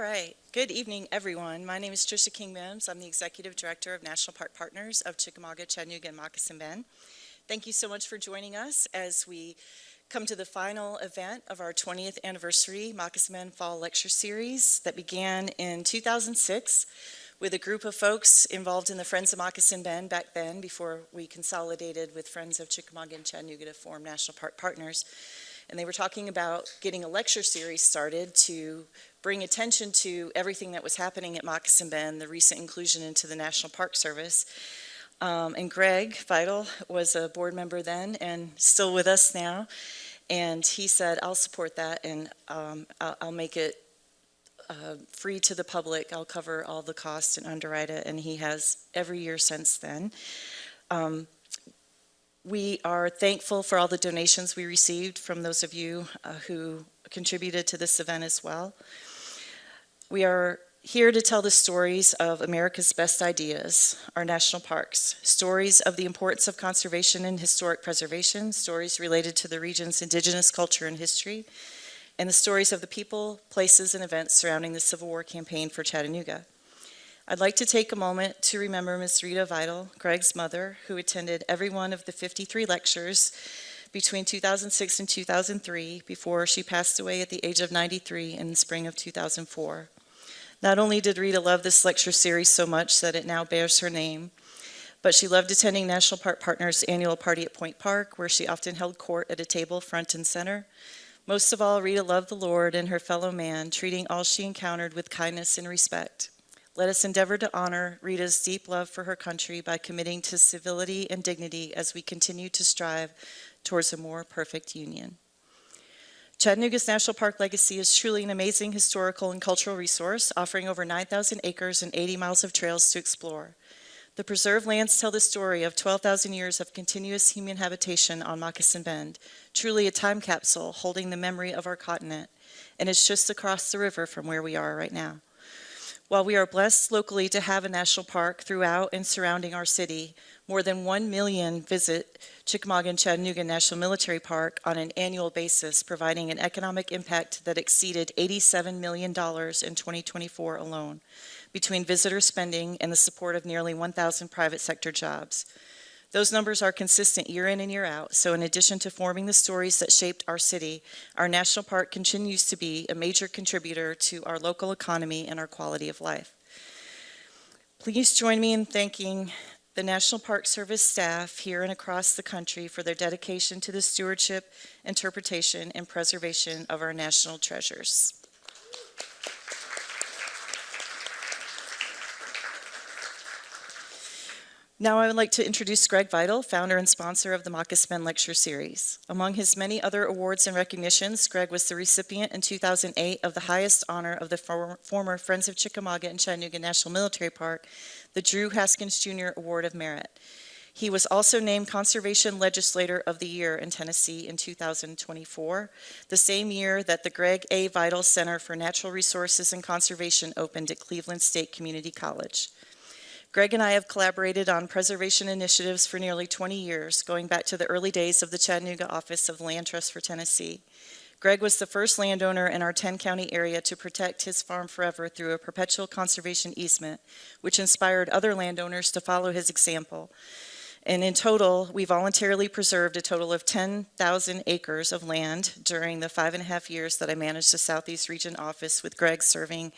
right. Good evening, everyone. My name is Tricia King-Mims. I'm the Executive Director of National Park Partners of Chickamauga, Chattanooga, and Moccasin Bend. Thank you so much for joining us as we come to the final event of our 20th anniversary Moccasin Bend Fall Lecture Series that began in 2006 with a group of folks involved in the Friends of Moccasin Bend back then, before we consolidated with Friends of Chickamauga and Chattanooga to form National Park Partners. And they were talking about getting a lecture series started to bring attention to everything that was happening at Moccasin Bend, the recent inclusion into the National Park Service. And Greg Vital was a board member then and still with us now. And he said, I'll support that, and I'll make it free to the public. I'll cover all the costs and underwrite it, and he has every year since then. We are thankful for all the donations we received from those of you who contributed to this event as well. We are here to tell the stories of America's best ideas, our national parks, stories of the importance of conservation and historic preservation, stories related to the region's indigenous culture and history, and the stories of the people, places, and events surrounding the Civil War campaign for Chattanooga. I'd like to take a moment to remember Ms. Rita Vital, Greg's mother, who attended every one of the 53 lectures between 2006 and 2003 before she passed away at the age of 93 in the spring of 2004. Not only did Rita love this lecture series so much that it now bears her name, but she loved attending National Park Partners' annual party at Point Park, where she often held court at a table front and center. Most of all, Rita loved the Lord and her fellow man, treating all she encountered with kindness and respect. Let us endeavor to honor Rita's deep love for her country by committing to civility and dignity as we continue to strive towards a more perfect union. Chattanooga's National Park legacy is truly an amazing historical and cultural resource, offering over 9,000 acres and 80 miles of trails to explore. The preserved lands tell the story of 12,000 years of continuous human habitation on Moccasin Bend, truly a time capsule holding the memory of our continent, and it's just across the river from where we are right now. While we are blessed locally to have a national park throughout and surrounding our city, more than 1 million visit Chickamauga and Chattanooga National Military Park on an annual basis, providing an economic impact that exceeded $87 million in 2024 alone, between visitor spending and the support of nearly 1,000 private sector jobs. Those numbers are consistent year in and year out, so in addition to forming the stories that shaped our city, our national park continues to be a major contributor to our local economy and our quality of life. Please join me in thanking the National Park Service staff here and across the country for their dedication to the stewardship, interpretation, and preservation of our national treasures. Now I would like to introduce Greg Vital, founder and sponsor of the Moccasin Bend Lecture Series. Among his many other awards and recognitions, Greg was the recipient in 2008 of the highest honor of the former Friends of Chickamauga and Chattanooga National Military Park, the Drew Haskins Jr. Award of Merit. He was also named Conservation Legislator of the Year in Tennessee in 2024, the same year that the Greg A. Vital Center for Natural Resources and Conservation opened at Cleveland State Community College. Greg and I have collaborated on preservation initiatives for nearly 20 years, going back to the early days of the Chattanooga Office of Land Trust for Tennessee. Greg was the first landowner in our 10-county area to protect his farm forever through a perpetual conservation easement, which inspired other landowners to follow his example. And in total, we voluntarily preserved a total of 10,000 acres of land during the 5.5 years that I managed the Southeast Region office, with Greg serving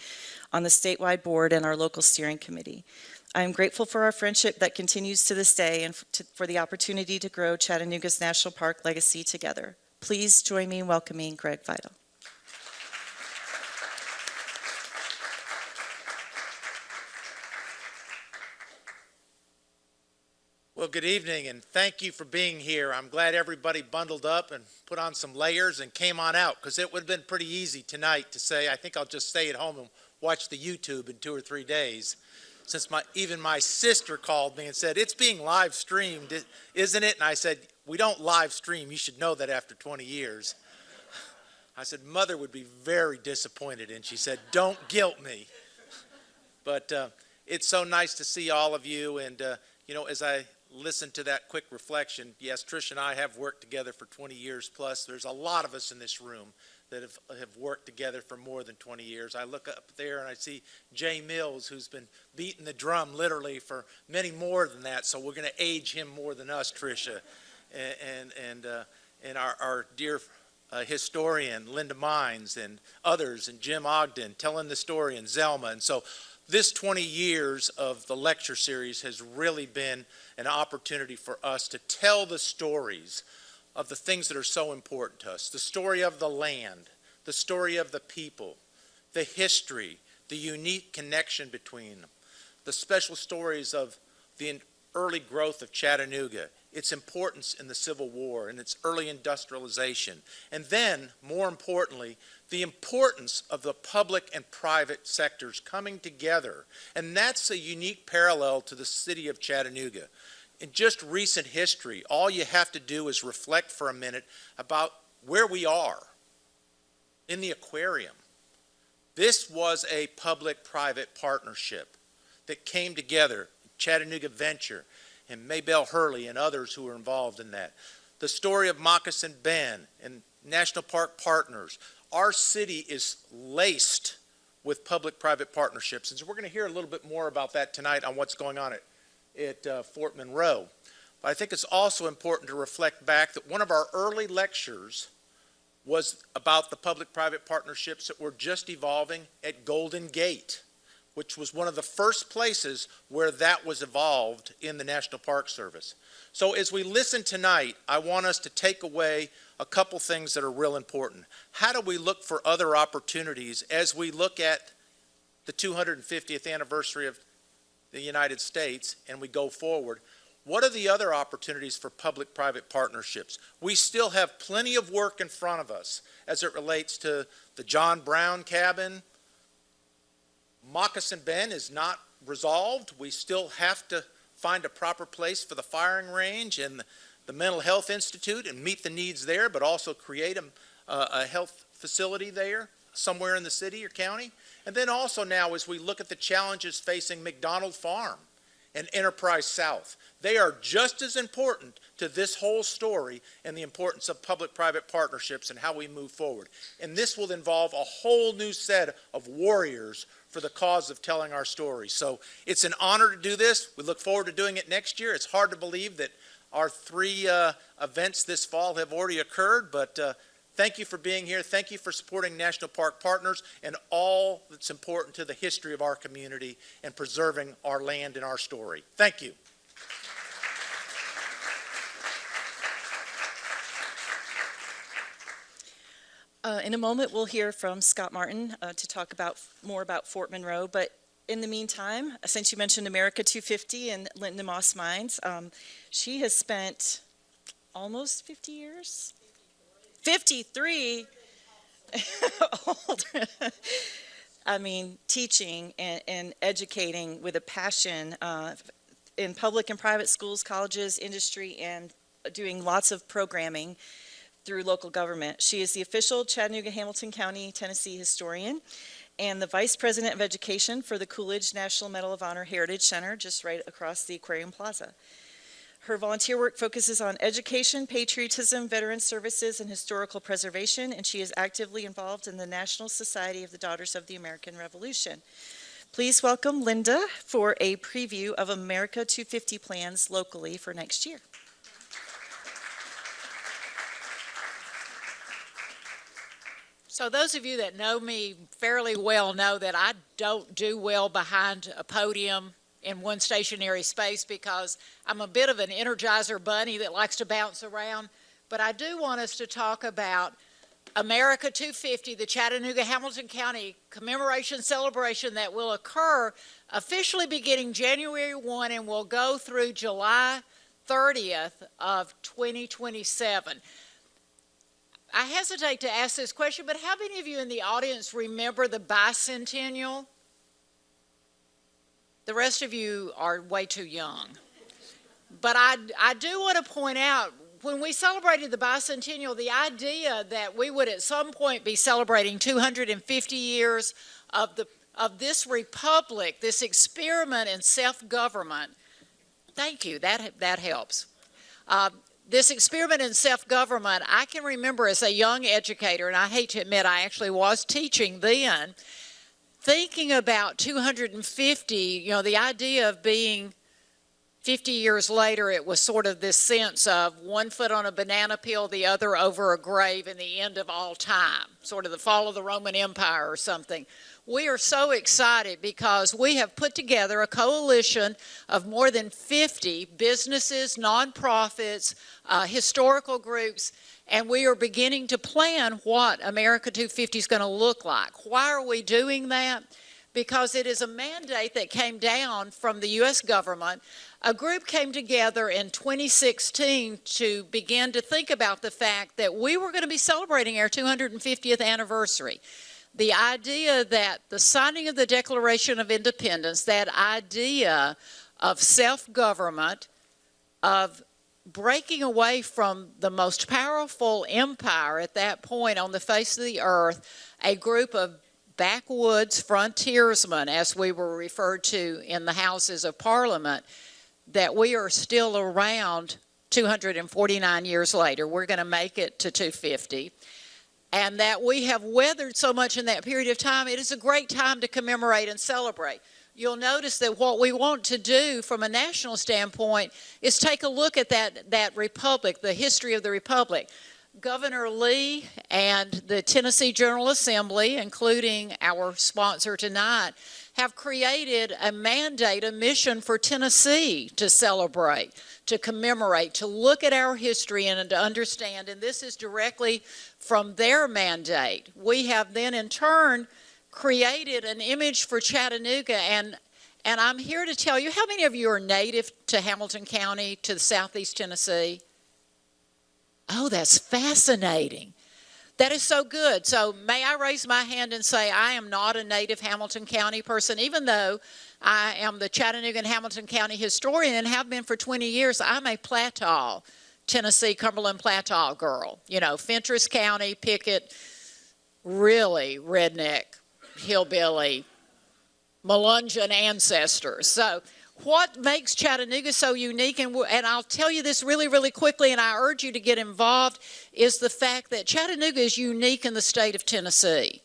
on the statewide board and our local steering committee. I am grateful for our friendship that continues to this day and for the opportunity to grow Chattanooga's National Park legacy together. Please join me in welcoming Greg Vital. Well, good evening, and thank you for being here. I'm glad everybody bundled up and put on some layers and came on out, because it would have been pretty easy tonight to say, I think I'll just stay at home and watch the YouTube in 2 or 3 days. Since even my sister called me and said, it's being live streamed, isn't it? And I said, we don't live stream. You should know that after 20 years. I said, Mother would be very disappointed. And she said, don't guilt me. But it's so nice to see all of you. And, as I listened to that quick reflection, yes, Trish and I have worked together for 20 years plus. There's a lot of us in this room that have worked together for more than 20 years. I look up there and I see Jay Mills, who's been beating the drum literally for many more than that, so we're going to age him more than us, Tricia. And our dear historian, Linda Mines, and others, and Jim Ogden telling the story, and Zelma. And so this 20 years of the lecture series has really been an opportunity for us to tell the stories of the things that are so important to us. The story of the land, the story of the people, the history, the unique connection between them, the special stories of the early growth of Chattanooga, its importance in the Civil War and its early industrialization, and then, more importantly, the importance of the public and private sectors coming together. And that's a unique parallel to the city of Chattanooga. In just recent history, all you have to do is reflect for a minute about where we are in the Aquarium. This was a public-private partnership that came together, Chattanooga Venture and Maybelle Hurley and others who were involved in that. The story of Moccasin Bend and National Park Partners. Our city is laced with public-private partnerships, and so we're going to hear a little bit more about that tonight on what's going on at Fort Monroe. But I think it's also important to reflect back that one of our early lectures was about the public-private partnerships that were just evolving at Golden Gate, which was one of the first places where that was evolved in the National Park Service. So as we listen tonight, I want us to take away a couple things that are real important. How do we look for other opportunities as we look at the 250th anniversary of the United States and we go forward? What are the other opportunities for public-private partnerships? We still have plenty of work in front of us as it relates to the John Brown cabin. Moccasin Bend is not resolved. We still have to find a proper place for the firing range and the Mental Health Institute and meet the needs there, but also create a health facility there somewhere in the city or county. And then also now as we look at the challenges facing McDonald Farm and Enterprise South, they are just as important to this whole story and the importance of public-private partnerships and how we move forward. And this will involve a whole new set of warriors for the cause of telling our story. So it's an honor to do this. We look forward to doing it next year. It's hard to believe that our 3 events this fall have already occurred, but thank you for being here. Thank you for supporting National Park Partners and all that's important to the history of our community and preserving our land and our story. Thank you. In a moment, we'll hear from Scott Martin to talk more about Fort Monroe. But in the meantime, since you mentioned America 250 and Linda Moss Mines, she has spent almost 50 years? 53? Old. I mean, teaching and educating with a passion in public and private schools, colleges, industry, and doing lots of programming through local government. She is the official Chattanooga Hamilton County, Tennessee historian and the Vice President of Education for the Coolidge National Medal of Honor Heritage Center, just right across the Aquarium Plaza. Her volunteer work focuses on education, patriotism, veteran services, and historical preservation, and she is actively involved in the National Society of the Daughters of the American Revolution. Please welcome Linda for a preview of America 250 plans locally for next year. So those of you that know me fairly well know that I don't do well behind a podium in one stationary space because I'm a bit of an Energizer bunny that likes to bounce around. But I do want us to talk about America 250, the Chattanooga Hamilton County commemoration celebration that will occur officially beginning January 1 and will go through July 30th of 2027. I hesitate to ask this question, but how many of you in the audience remember the bicentennial? The rest of you are way too young. But I do want to point out, when we celebrated the bicentennial, the idea that we would at some point be celebrating 250 years of this republic, this experiment in self-government, thank you, that helps. this experiment in self-government, I can remember as a young educator, and I hate to admit I actually was teaching then, thinking about 250, you know, the idea of being 50 years later, it was sort of this sense of one foot on a banana peel, the other over a grave, and the end of all time, sort of the fall of the Roman Empire or something. We are so excited because we have put together a coalition of more than 50 businesses, nonprofits, historical groups, and we are beginning to plan what America 250 is going to look like. Why are we doing that? Because it is a mandate that came down from the U.S. government. A group came together in 2016 to begin to think about the fact that we were going to be celebrating our 250th anniversary. The idea that the signing of the Declaration of Independence, that idea of self-government, of breaking away from the most powerful empire at that point on the face of the earth, a group of backwoods frontiersmen, as we were referred to in the Houses of Parliament, that we are still around 249 years later. We're going to make it to 250. And that we have weathered so much in that period of time, it is a great time to commemorate and celebrate. You'll notice that what we want to do from a national standpoint is take a look at that republic, the history of the republic. Governor Lee and the Tennessee General Assembly, including our sponsor tonight, have created a mandate, a mission for Tennessee to celebrate, to commemorate, to look at our history and to understand, and this is directly from their mandate. We have then in turn created an image for Chattanooga, and I'm here to tell you, how many of you are native to Hamilton County, to southeast Tennessee? Oh, that's fascinating. That is so good. So may I raise my hand and say I am not a native Hamilton County person, even though I am the Chattanooga and Hamilton County historian and have been for 20 years. I'm a Plateau, Tennessee, Cumberland Plateau girl. You know, Fentress County, Pickett, really redneck, hillbilly, Melungeon ancestors. So what makes Chattanooga so unique, and I'll tell you this really, really quickly, and I urge you to get involved, is the fact that Chattanooga is unique in the state of Tennessee.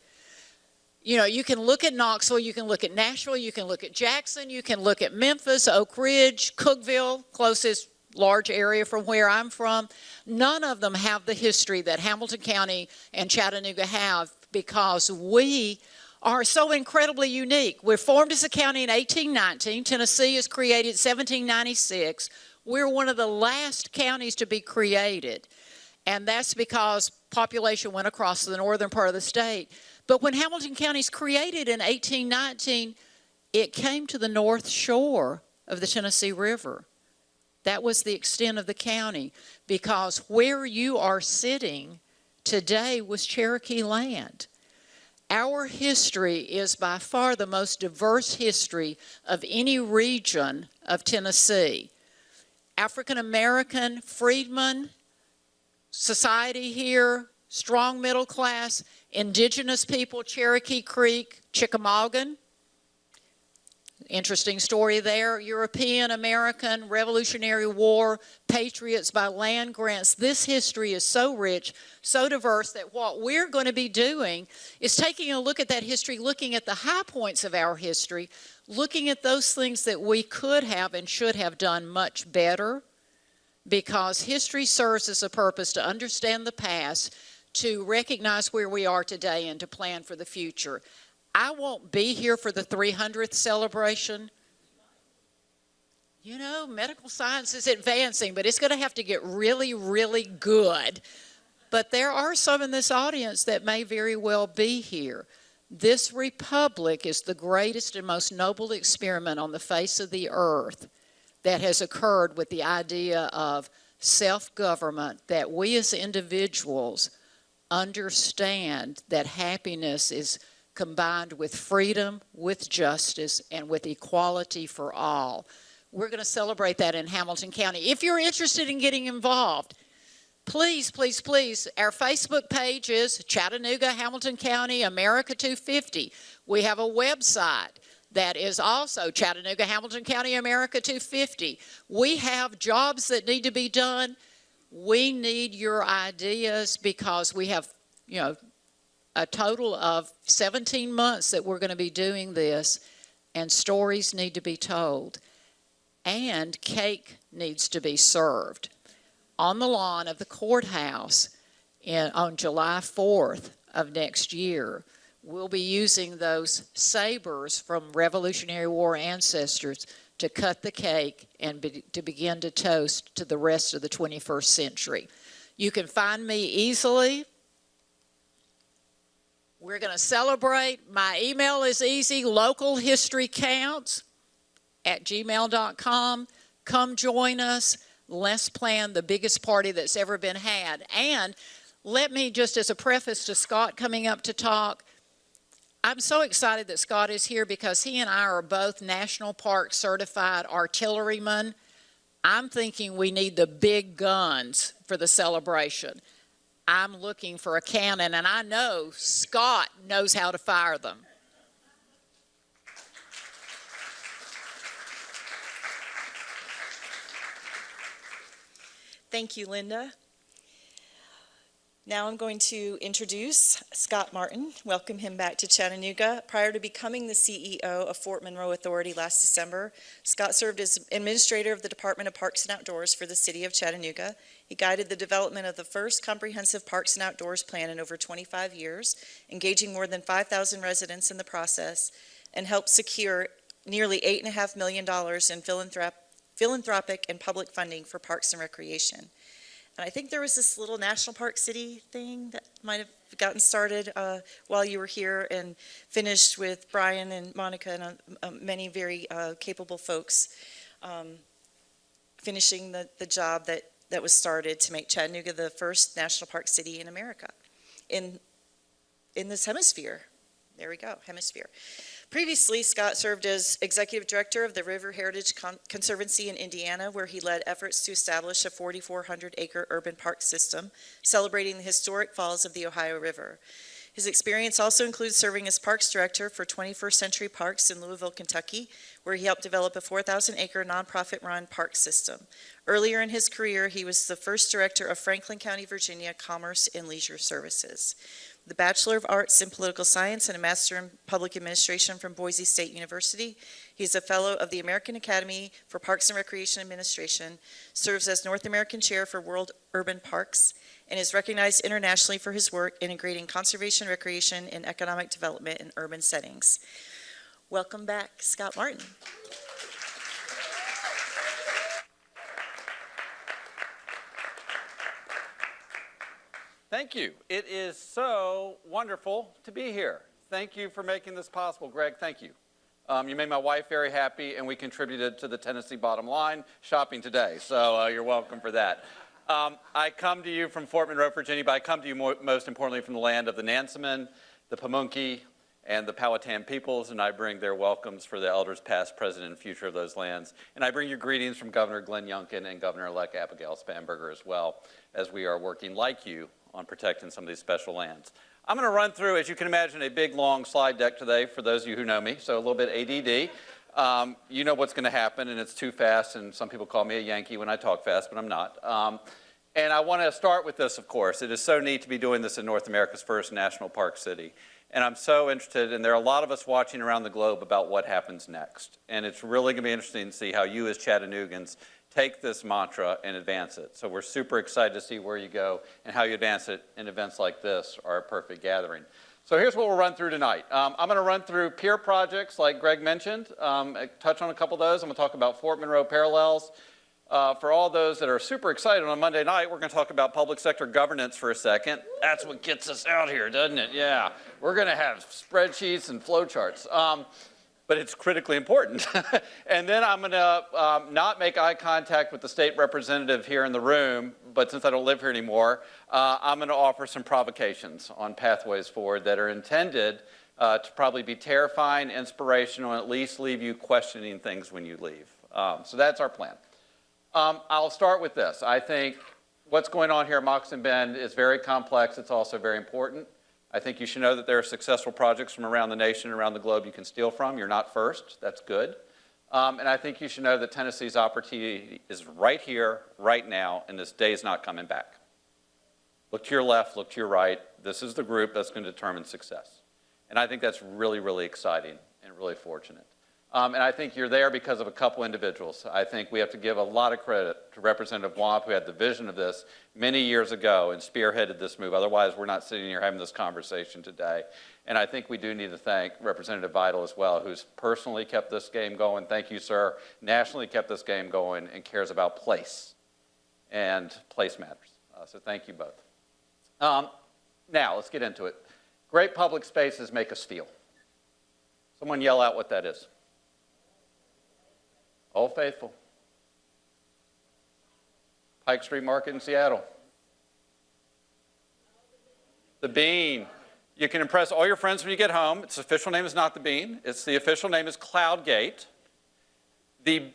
You know, you can look at Knoxville, you can look at Nashville, you can look at Jackson, you can look at Memphis, Oak Ridge, Cookeville, closest large area from where I'm from. None of them have the history that Hamilton County and Chattanooga have because we are so incredibly unique. We're formed as a county in 1819. Tennessee is created in 1796. We're one of the last counties to be created, and that's because population went across the northern part of the state. But when Hamilton County is created in 1819, it came to the north shore of the Tennessee River. That was the extent of the county, because where you are sitting today was Cherokee land. Our history is by far the most diverse history of any region of Tennessee. African American, freedmen, society here, strong middle class, indigenous people, Cherokee Creek, Chickamaugan. Interesting story there. European American, Revolutionary War, patriots by land grants. This history is so rich, so diverse, that what we're going to be doing is taking a look at that history, looking at the high points of our history, looking at those things that we could have and should have done much better, because history serves as a purpose to understand the past, to recognize where we are today, and to plan for the future. I won't be here for the 300th celebration. You know, medical science is advancing, but it's going to have to get really, really good. But there are some in this audience that may very well be here. This republic is the greatest and most noble experiment on the face of the earth that has occurred with the idea of self-government, that we as individuals understand that happiness is combined with freedom, with justice, and with equality for all. We're going to celebrate that in Hamilton County. If you're interested in getting involved, please, please, please, our Facebook page is Chattanooga, Hamilton County, America 250. We have a website that is also Chattanooga, Hamilton County, America 250. We have jobs that need to be done. We need your ideas because we have, a total of 17 months that we're going to be doing this, and stories need to be told, and cake needs to be served. On the lawn of the courthouse on July 4th of next year, we'll be using those sabers from Revolutionary War ancestors to cut the cake and to begin to toast to the rest of the 21st century. You can find me easily. We're going to celebrate. My email is easy, localhistorycounts@gmail.com. Come join us. Let's plan the biggest party that's ever been had. And let me, just as a preface to Scott coming up to talk, I'm so excited that Scott is here because he and I are both National Park certified artillerymen. I'm thinking we need the big guns for the celebration. I'm looking for a cannon, and I know Scott knows how to fire them. Thank you, Linda. Now I'm going to introduce Scott Martin, welcome him back to Chattanooga. Prior to becoming the CEO of Fort Monroe Authority last December, Scott served as administrator of the Department of Parks and Outdoors for the City of Chattanooga. He guided the development of the first comprehensive Parks and Outdoors plan in over 25 years, engaging more than 5,000 residents in the process, and helped secure nearly $8.5 million in philanthropic and public funding for parks and recreation. And I think there was this little National Park City thing that might have gotten started while you were here and finished with Brian and Monica and many very capable folks finishing the job that was started to make Chattanooga the first national park city in America, in this hemisphere. There we go, hemisphere. Previously, Scott served as executive director of the River Heritage Conservancy in Indiana, where he led efforts to establish a 4,400-acre urban park system celebrating the historic falls of the Ohio River. His experience also includes serving as parks director for 21st Century Parks in Louisville, Kentucky, where he helped develop a 4,000-acre nonprofit-run park system. Earlier in his career, he was the first director of Franklin County, Virginia Commerce and Leisure Services. The Bachelor of Arts in Political Science and a Master in Public Administration from Boise State University. He's a Fellow of the American Academy for Parks and Recreation Administration, serves as North American Chair for World Urban Parks, and is recognized internationally for his work integrating conservation, recreation, and economic development in urban settings. Welcome back, Scott Martin. Thank you. It is so wonderful to be here. Thank you for making this possible, Greg. Thank you. You made my wife very happy, and we contributed to the Tennessee bottom line shopping today, so you're welcome for that. I come to you from Fort Monroe, Virginia, but I come to you most importantly from the land of the Nansemond, the Pamunkey, and the Powhatan peoples, and I bring their welcomes for the elders past, present, and future of those lands. And I bring you greetings from Governor Glenn Youngkin and Governor-elect Abigail Spanberger as well, as we are working like you on protecting some of these special lands. I'm going to run through, as you can imagine, a big, long slide deck today for those of you who know me, so a little bit ADD. You know what's going to happen, and it's too fast, and some people call me a Yankee when I talk fast, but I'm not. And I want to start with this, of course. It is so neat to be doing this in North America's first national park city. And I'm so interested, and there are a lot of us watching around the globe about what happens next. And it's really going to be interesting to see how you as Chattanoogans take this mantra and advance it. So we're super excited to see where you go and how you advance it, and events like this are a perfect gathering. So here's what we'll run through tonight. I'm going to run through peer projects like Greg mentioned, touch on a couple of those. I'm going to talk about Fort Monroe parallels. For all those that are super excited on Monday night, we're going to talk about public sector governance for a second. That's what gets us out here, doesn't it? Yeah. We're going to have spreadsheets and flowcharts. But it's critically important. And then I'm going to not make eye contact with the state representative here in the room, but since I don't live here anymore, I'm going to offer some provocations on pathways forward that are intended to probably be terrifying, inspirational, and at least leave you questioning things when you leave. So that's our plan. I'll start with this. I think what's going on here at Moccasin Bend is very complex. It's also very important. I think you should know that there are successful projects from around the nation and around the globe you can steal from. You're not first. That's good. And I think you should know that Tennessee's opportunity is right here, right now, and this day is not coming back. Look to your left, look to your right. This is the group that's going to determine success. And I think that's really, really exciting and really fortunate. And I think you're there because of a couple individuals. I think we have to give a lot of credit to Representative Womp, who had the vision of this many years ago and spearheaded this move. Otherwise, we're not sitting here having this conversation today. And I think we do need to thank Representative Vital as well, who's personally kept this game going. Thank you, sir. Nationally kept this game going and cares about place. And place matters. So thank you both. Now, let's get into it. Great public spaces make us feel. Someone yell out what that is. Old Faithful. Pike Street Market in Seattle. The Bean. You can impress all your friends when you get home. Its official name is not The Bean. The official name is Cloudgate. The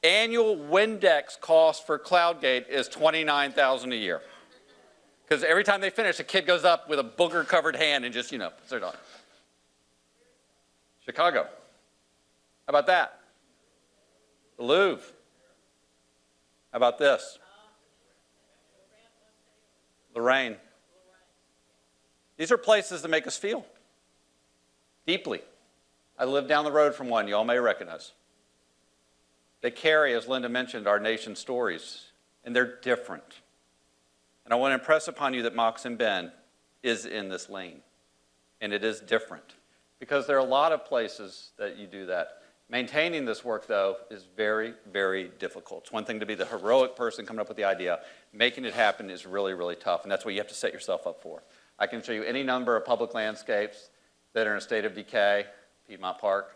annual Windex cost for Cloudgate is $29,000 a year. Because every time they finish, a kid goes up with a booger-covered hand and just, puts it on. Chicago. How about that? The Louvre. How about this? Lorraine. These are places that make us feel deeply. I live down the road from one you all may recognize. They carry, as Linda mentioned, our nation's stories, and they're different. And I want to impress upon you that Moccasin Bend is in this lane, and it is different, because there are a lot of places that you do that. Maintaining this work, though, is very, very difficult. It's one thing to be the heroic person coming up with the idea. Making it happen is really, really tough, and that's what you have to set yourself up for. I can show you any number of public landscapes that are in a state of decay. Piedmont Park.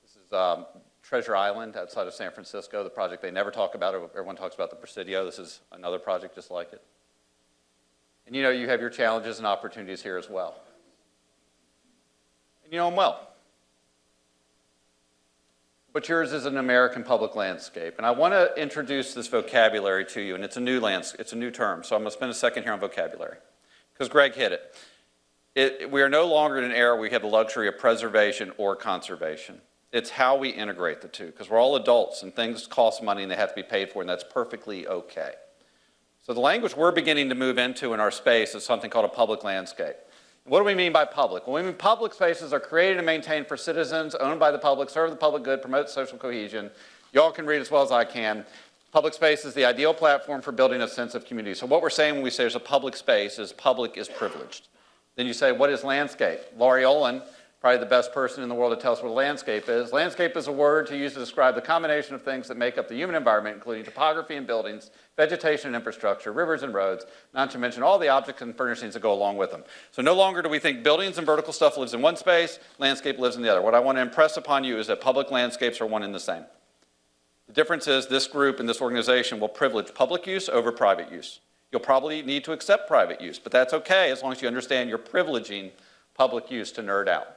This is Treasure Island outside of San Francisco, the project they never talk about. Everyone talks about the Presidio. This is another project just like it. And you have your challenges and opportunities here as well. And you know them well. But yours is an American public landscape. And I want to introduce this vocabulary to you, and it's a new term, so I'm going to spend a second here on vocabulary. Because Greg hit it. We are no longer in an era where we have the luxury of preservation or conservation. It's how we integrate the two, because we're all adults, and things cost money, and they have to be paid for, and that's perfectly okay. So the language we're beginning to move into in our space is something called a public landscape. What do we mean by public? Well, we mean public spaces are created and maintained for citizens, owned by the public, serve the public good, promote social cohesion. You all can read as well as I can. Public space is the ideal platform for building a sense of community. So what we're saying when we say there's a public space is public is privileged. Then you say, what is landscape? Laurie Olin, probably the best person in the world to tell us what a landscape is. Landscape is a word to use to describe the combination of things that make up the human environment, including topography and buildings, vegetation and infrastructure, rivers and roads, not to mention all the objects and furnishings that go along with them. So no longer do we think buildings and vertical stuff lives in one space, landscape lives in the other. What I want to impress upon you is that public landscapes are one and the same. The difference is this group and this organization will privilege public use over private use. You'll probably need to accept private use, but that's okay as long as you understand you're privileging public use to nerd out.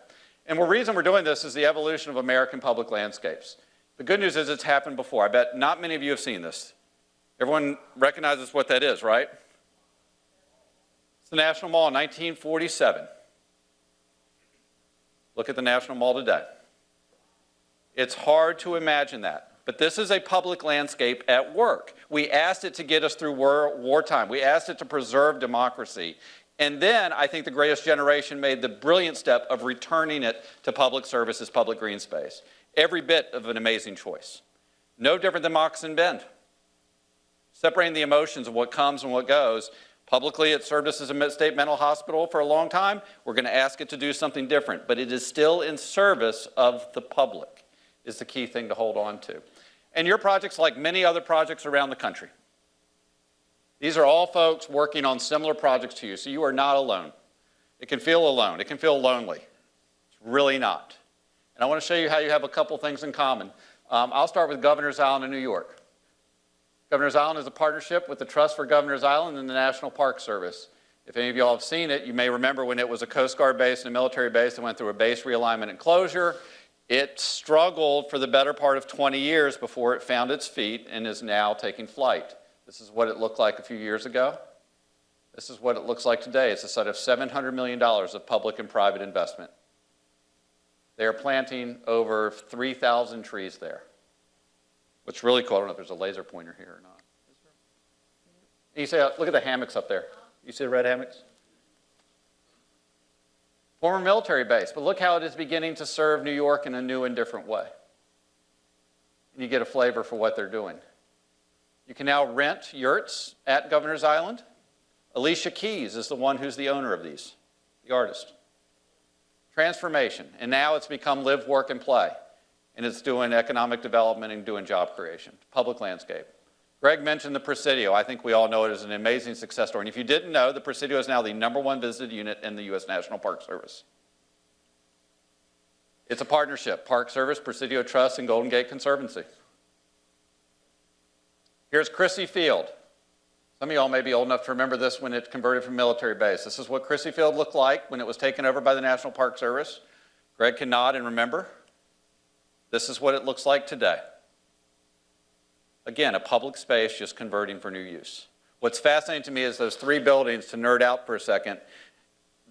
And the reason we're doing this is the evolution of American public landscapes. The good news is it's happened before. I bet not many of you have seen this. Everyone recognizes what that is, right? It's the National Mall in 1947. Look at the National Mall today. It's hard to imagine that. But this is a public landscape at work. We asked it to get us through wartime. We asked it to preserve democracy. And then I think the greatest generation made the brilliant step of returning it to public service as public green space. Every bit of an amazing choice. No different than Moccasin Bend. Separating the emotions of what comes and what goes. Publicly, it served us as a state mental hospital for a long time. We're going to ask it to do something different. But it is still in service of the public, is the key thing to hold on to. And your project's like many other projects around the country. These are all folks working on similar projects to you, so you are not alone. It can feel alone. It can feel lonely. It's really not. And I want to show you how you have a couple things in common. I'll start with Governor's Island in New York. Governor's Island is a partnership with the Trust for Governor's Island and the National Park Service. If any of you all have seen it, you may remember when it was a Coast Guard base and a military base that went through a base realignment and closure. It struggled for the better part of 20 years before it found its feet and is now taking flight. This is what it looked like a few years ago. This is what it looks like today. It's a site of $700 million of public and private investment. They are planting over 3,000 trees there. What's really cool, I don't know if there's a laser pointer here or not. You say, look at the hammocks up there. You see the red hammocks? Former military base, but look how it is beginning to serve New York in a new and different way. And you get a flavor for what they're doing. You can now rent yurts at Governor's Island. Alicia Keys is the one who's the owner of these, the artist. Transformation, and now it's become live, work, and play. And it's doing economic development and doing job creation, public landscape. Greg mentioned the Presidio. I think we all know it as an amazing success story. And if you didn't know, the Presidio is now the #1 visited unit in the U.S. National Park Service. It's a partnership, Park Service, Presidio Trust, and Golden Gate Conservancy. Here's Crissy Field. Some of y'all may be old enough to remember this when it converted from military base. This is what Crissy Field looked like when it was taken over by the National Park Service. Greg can nod and remember. This is what it looks like today. Again, a public space just converting for new use. What's fascinating to me is those 3 buildings, to nerd out for a second.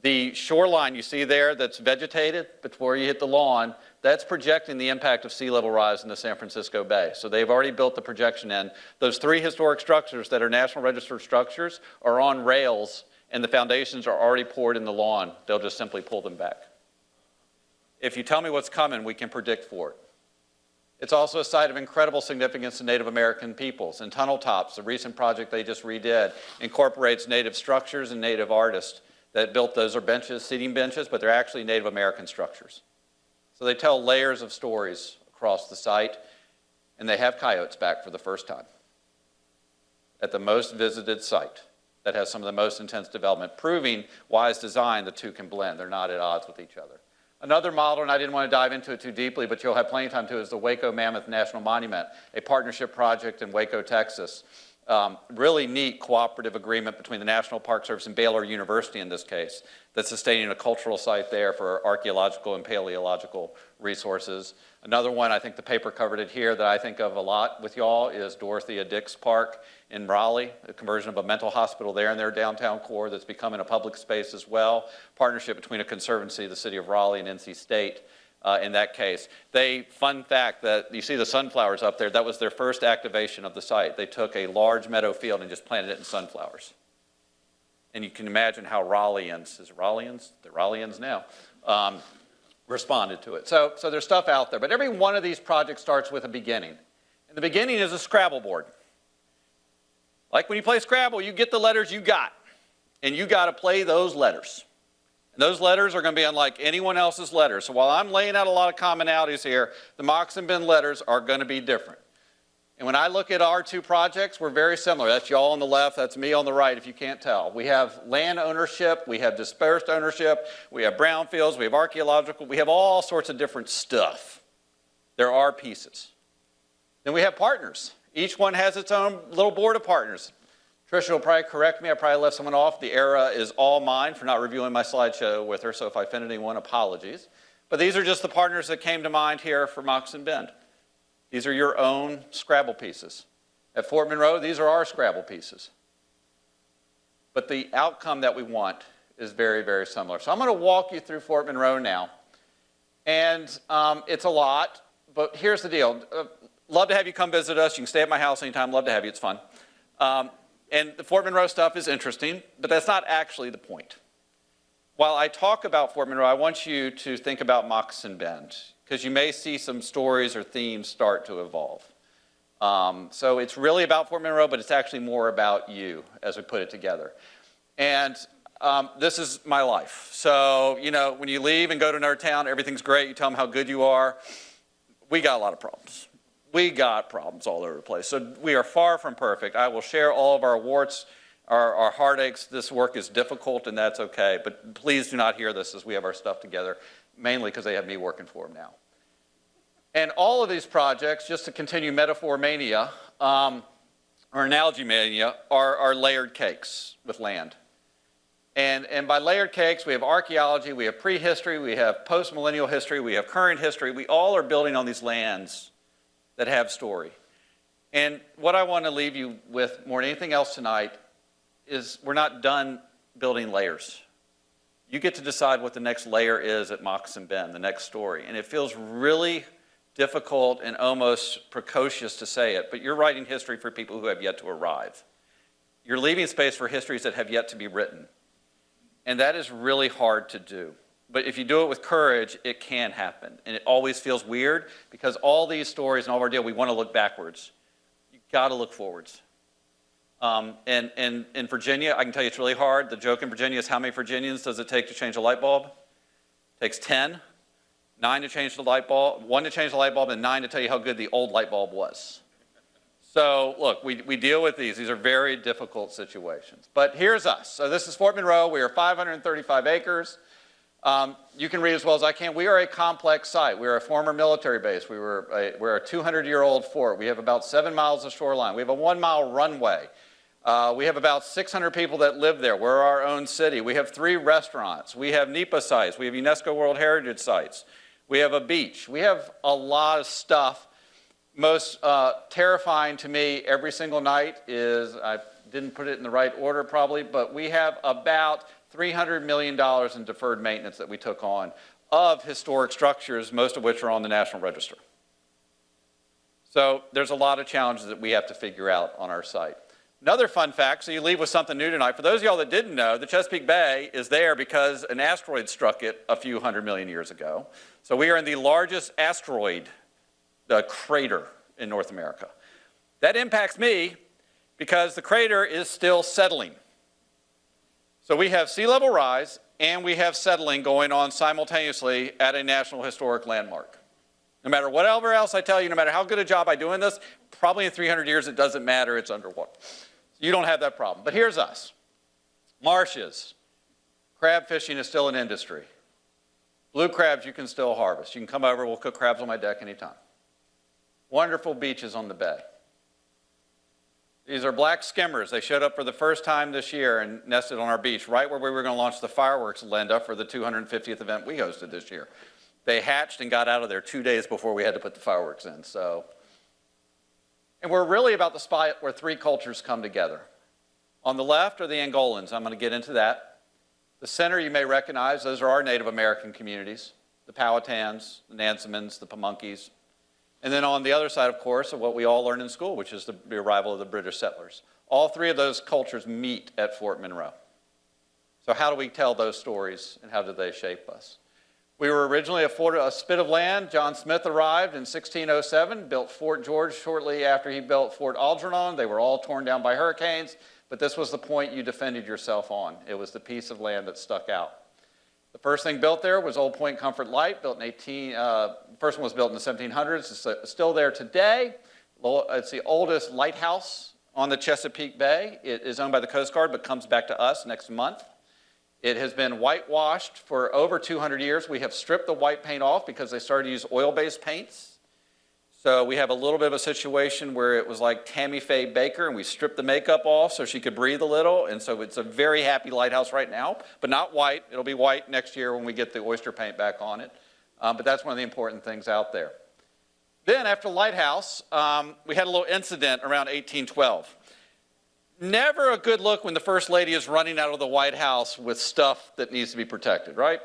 The shoreline you see there that's vegetated before you hit the lawn, that's projecting the impact of sea level rise in the San Francisco Bay. So they've already built the projection in. Those 3 historic structures that are National Register structures are on rails, and the foundations are already poured in the lawn. They'll just simply pull them back. If you tell me what's coming, we can predict for it. It's also a site of incredible significance to Native American peoples. And Tunnel Tops, the recent project they just redid, incorporates Native structures and Native artists that built those are benches, seating benches, but they're actually Native American structures. So they tell layers of stories across the site, and they have coyotes back for the first time at the most visited site that has some of the most intense development, proving wise design, the two can blend. They're not at odds with each other. Another model, and I didn't want to dive into it too deeply, but you'll have plenty of time to, is the Waco Mammoth National Monument, a partnership project in Waco, Texas. Really neat cooperative agreement between the National Park Service and Baylor University in this case, that's sustaining a cultural site there for archaeological and paleological resources. Another one, I think the paper covered it here, that I think of a lot with y'all is Dorothea Dix Park in Raleigh, a conversion of a mental hospital there in their downtown core that's becoming a public space as well. Partnership between a conservancy, the City of Raleigh, and NC State. In that case. Fun fact that you see the sunflowers up there, that was their first activation of the site. They took a large meadow field and just planted it in sunflowers. And you can imagine how Raleighans, is it Raleighans? They're Raleighans now, responded to it. So there's stuff out there, but every one of these projects starts with a beginning. And the beginning is a Scrabble board. Like when you play Scrabble, you get the letters you got, and you got to play those letters. Those letters are going to be unlike anyone else's letters. So while I'm laying out a lot of commonalities here, the Moccasin Bend letters are going to be different. And when I look at our 2 projects, we're very similar. That's y'all on the left, that's me on the right, if you can't tell. We have land ownership, we have dispersed ownership, we have brownfields, we have archaeological, we have all sorts of different stuff. There are pieces. Then we have partners. Each one has its own little board of partners. Tricia will probably correct me. I probably left someone off. The era is all mine for not reviewing my slideshow with her, so if I offended anyone, apologies. But these are just the partners that came to mind here for Moccasin Bend. These are your own Scrabble pieces. At Fort Monroe, these are our Scrabble pieces. But the outcome that we want is very, very similar. So I'm going to walk you through Fort Monroe now. And it's a lot, but here's the deal. Love to have you come visit us. You can stay at my house anytime. Love to have you. It's fun. And the Fort Monroe stuff is interesting, but that's not actually the point. While I talk about Fort Monroe, I want you to think about Moccasin Bend, because you may see some stories or themes start to evolve. So it's really about Fort Monroe, but it's actually more about you as we put it together. And this is my life. So, you know, when you leave and go to another town, everything's great. You tell them how good you are. We got a lot of problems. We got problems all over the place. So we are far from perfect. I will share all of our warts, our heartaches. This work is difficult, and that's okay. But please do not hear this as we have our stuff together, mainly because they have me working for them now. And all of these projects, just to continue metaphor mania, or analogy mania, are layered cakes with land. And by layered cakes, we have archaeology, we have prehistory, we have post-millennial history, we have current history. We all are building on these lands that have story. And what I want to leave you with more than anything else tonight is we're not done building layers. you get to decide what the next layer is at Moccasin Bend, the next story. And it feels really difficult and almost precocious to say it, but you're writing history for people who have yet to arrive. You're leaving space for histories that have yet to be written. And that is really hard to do. But if you do it with courage, it can happen. And it always feels weird because all these stories and all of our deal, we want to look backwards. You've got to look forwards. And in Virginia, I can tell you it's really hard. The joke in Virginia is how many Virginians does it take to change a light bulb? It takes 10, 9 to change the light bulb, 1 to change the light bulb, and 9 to tell you how good the old light bulb was. So look, we deal with these. These are very difficult situations. But here's us. So this is Fort Monroe. We are 535 acres. You can read as well as I can. We are a complex site. We are a former military base. We're a 200-year-old fort. We have about 7 miles of shoreline. We have a 1-mile runway. We have about 600 people that live there. We're our own city. We have 3 restaurants. We have NEPA sites. We have UNESCO World Heritage sites. We have a beach. We have a lot of stuff. Most terrifying to me every single night is, I didn't put it in the right order probably, but we have about $300 million in deferred maintenance that we took on of historic structures, most of which are on the National Register. So there's a lot of challenges that we have to figure out on our site. Another fun fact, so you leave with something new tonight. For those of y'all that didn't know, the Chesapeake Bay is there because an asteroid struck it a few 100 million years ago. So we are in the largest asteroid crater in North America. That impacts me because the crater is still settling. So we have sea level rise and we have settling going on simultaneously at a National Historic Landmark. No matter whatever else I tell you, no matter how good a job I do in this, probably in 300 years it doesn't matter, it's underwater. You don't have that problem. But here's us. Marshes. Crab fishing is still an industry. Blue crabs you can still harvest. You can come over, we'll cook crabs on my deck anytime. Wonderful beaches on the bay. These are black skimmers. They showed up for the first time this year and nested on our beach, right where we were going to launch the fireworks Linda for the 250th event we hosted this year. They hatched and got out of there 2 days before we had to put the fireworks in. And we're really about the spot where 3 cultures come together. On the left are the Angolans. I'm going to get into that. The center you may recognize. Those are our Native American communities. The Powhatans, the Nansemans, the Pamunkeys. And then on the other side, of course, are what we all learn in school, which is the arrival of the British settlers. All 3 of those cultures meet at Fort Monroe. So how do we tell those stories and how do they shape us? We were originally a spit of land. John Smith arrived in 1607, built Fort George shortly after he built Fort Algernon. They were all torn down by hurricanes, but this was the point you defended yourself on. It was the piece of land that stuck out. The first thing built there was Old Point Comfort Light, built in first one was built in the 1700s. It's still there today. It's the oldest lighthouse on the Chesapeake Bay. It is owned by the Coast Guard, but comes back to us next month. It has been whitewashed for over 200 years. We have stripped the white paint off because they started to use oil-based paints. So we have a little bit of a situation where it was like Tammy Faye Baker, and we stripped the makeup off so she could breathe a little. And so it's a very happy lighthouse right now, but not white. It'll be white next year when we get the oyster paint back on it. But that's one of the important things out there. Then after the lighthouse, we had a little incident around 1812. Never a good look when the First Lady is running out of the White House with stuff that needs to be protected, right?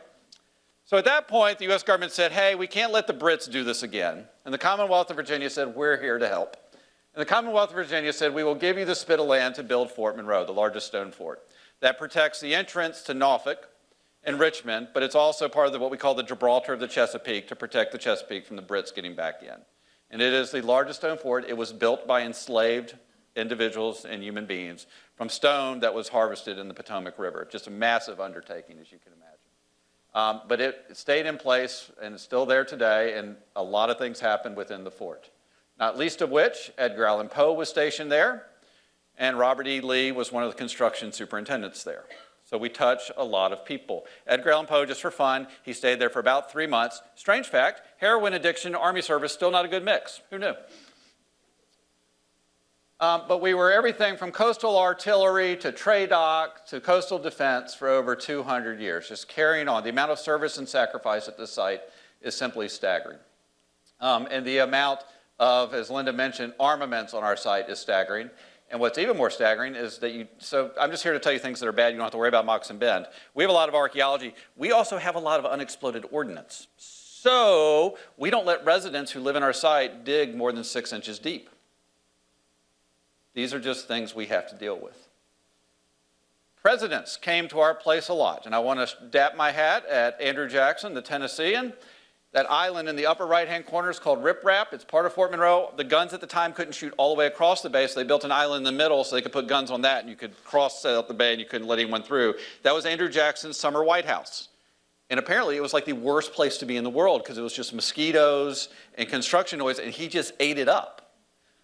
So at that point, the U.S. government said, hey, we can't let the Brits do this again. And the Commonwealth of Virginia said, we're here to help. And the Commonwealth of Virginia said, we will give you the spit of land to build Fort Monroe, the largest stone fort. That protects the entrance to Norfolk and Richmond, but it's also part of what we call the Gibraltar of the Chesapeake to protect the Chesapeake from the Brits getting back in. And it is the largest stone fort. It was built by enslaved individuals and human beings from stone that was harvested in the Potomac River. Just a massive undertaking, as you can imagine. But it stayed in place and it's still there today, and a lot of things happened within the fort. Not least of which, Edgar Allan Poe was stationed there, and Robert E. Lee was one of the construction superintendents there. So we touch a lot of people. Edgar Allan Poe, just for fun, he stayed there for about 3 months. Strange fact, heroin addiction, Army service, still not a good mix. Who knew? But we were everything from coastal artillery to trade dock to coastal defense for over 200 years, just carrying on. The amount of service and sacrifice at this site is simply staggering. And the amount of, as Linda mentioned, armaments on our site is staggering. And what's even more staggering is that so I'm just here to tell you things that are bad. You don't have to worry about Moccasin Bend. We have a lot of archaeology. We also have a lot of unexploded ordnance. So we don't let residents who live in our site dig more than 6 inches deep. These are just things we have to deal with. Presidents came to our place a lot, and I want to dap my hat at Andrew Jackson, the Tennessean. That island in the upper right-hand corner is called Rip Rap. It's part of Fort Monroe. The guns at the time couldn't shoot all the way across the bay, so they built an island in the middle so they could put guns on that, and you could cross out the bay and you couldn't let anyone through. That was Andrew Jackson's summer White House. And apparently it was like the worst place to be in the world because it was just mosquitoes and construction noise, and he just ate it up.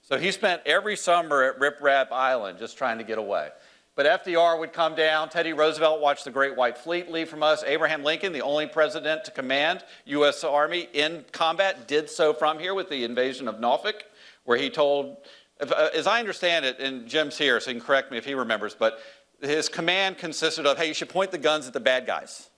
So he spent every summer at Rip Rap Island just trying to get away. But FDR would come down. Teddy Roosevelt watched the Great White Fleet leave from us. Abraham Lincoln, the only president to command U.S. Army in combat, did so from here with the invasion of Norfolk, where he told, as I understand it, and Jim's here, so he can correct me if he remembers, but his command consisted of, hey, you should point the guns at the bad guys.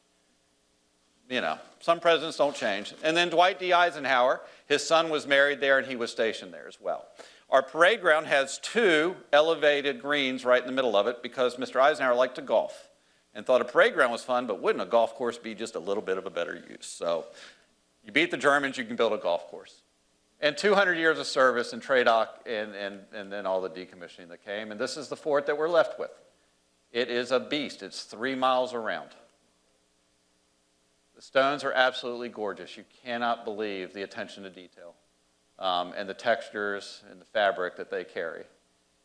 You know, some presidents don't change. And then Dwight D. Eisenhower, his son was married there and he was stationed there as well. Our parade ground has 2 elevated greens right in the middle of it because Mr. Eisenhower liked to golf and thought a parade ground was fun, but wouldn't a golf course be just a little bit of a better use? So you beat the Germans, you can build a golf course. And 200 years of service and TRADOC and then all the decommissioning that came. And this is the fort that we're left with. It is a beast. It's 3 miles around. The stones are absolutely gorgeous. You cannot believe the attention to detail. And the textures and the fabric that they carry.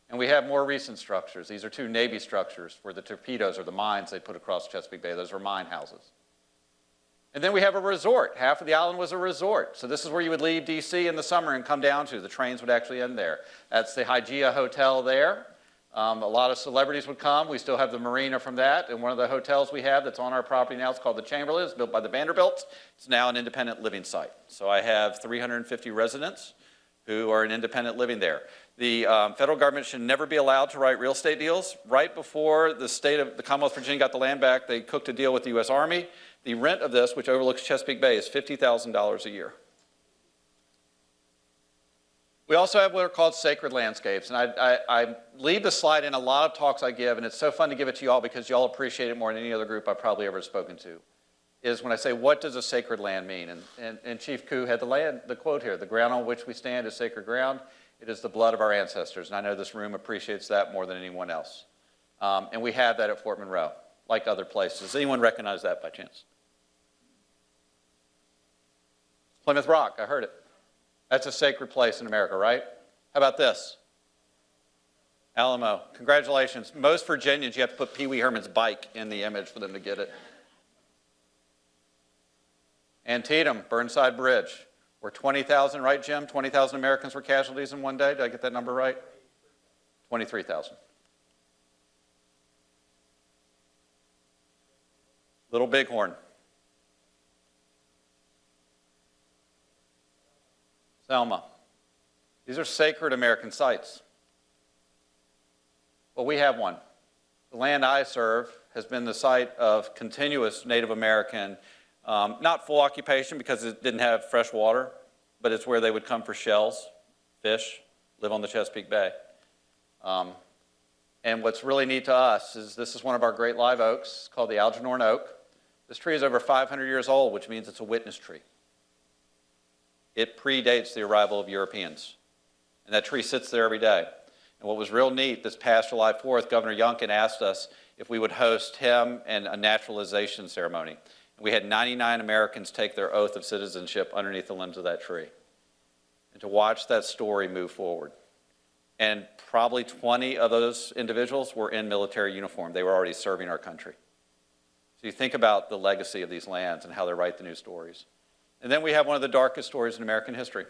And we have more recent structures. These are 2 Navy structures for the torpedoes or the mines they put across Chesapeake Bay. Those were mine houses. And then we have a resort. Half of the island was a resort. So this is where you would leave D.C. in the summer and come down to. The trains would actually end there. That's the Hygeia Hotel there. A lot of celebrities would come. We still have the marina from that. And one of the hotels we have that's on our property now is called the Chamberlain. It's built by the Vanderbilts. It's now an independent living site. So I have 350 residents who are in independent living there. The federal government should never be allowed to write real estate deals. Right before the Commonwealth of Virginia got the land back, they cooked a deal with the U.S. Army. The rent of this, which overlooks Chesapeake Bay, is $50,000 a year. We also have what are called sacred landscapes, and I leave the slide in a lot of talks I give, and it's so fun to give it to you all because you all appreciate it more than any other group I've probably ever spoken to, is when I say, what does a sacred land mean? And Chief Koo had the quote here, the ground on which we stand is sacred ground. It is the blood of our ancestors, and I know this room appreciates that more than anyone else. And we have that at Fort Monroe, like other places. Does anyone recognize that by chance? Plymouth Rock, I heard it. That's a sacred place in America, right? How about this? Alamo. Congratulations. Most Virginians, you have to put Pee Wee Herman's bike in the image for them to get it. Antietam, Burnside Bridge, where 20,000, right, Jim? 20,000 Americans were casualties in one day. Did I get that number right? 23,000. Little Bighorn. Selma. These are sacred American sites. Well, we have one. The land I serve has been the site of continuous Native American, not full occupation because it didn't have fresh water, but it's where they would come for shells, fish, live on the Chesapeake Bay. And what's really neat to us is this is one of our great live oaks called the Algernon oak. This tree is over 500 years old, which means it's a witness tree. It predates the arrival of Europeans. And that tree sits there every day. And what was real neat, this past July 4th, Governor Youngkin asked us if we would host him and a naturalization ceremony. And we had 99 Americans take their oath of citizenship underneath the limbs of that tree. And to watch that story move forward. And probably 20 of those individuals were in military uniform. They were already serving our country. So you think about the legacy of these lands and how they write the new stories. And then we have one of the darkest stories in American history.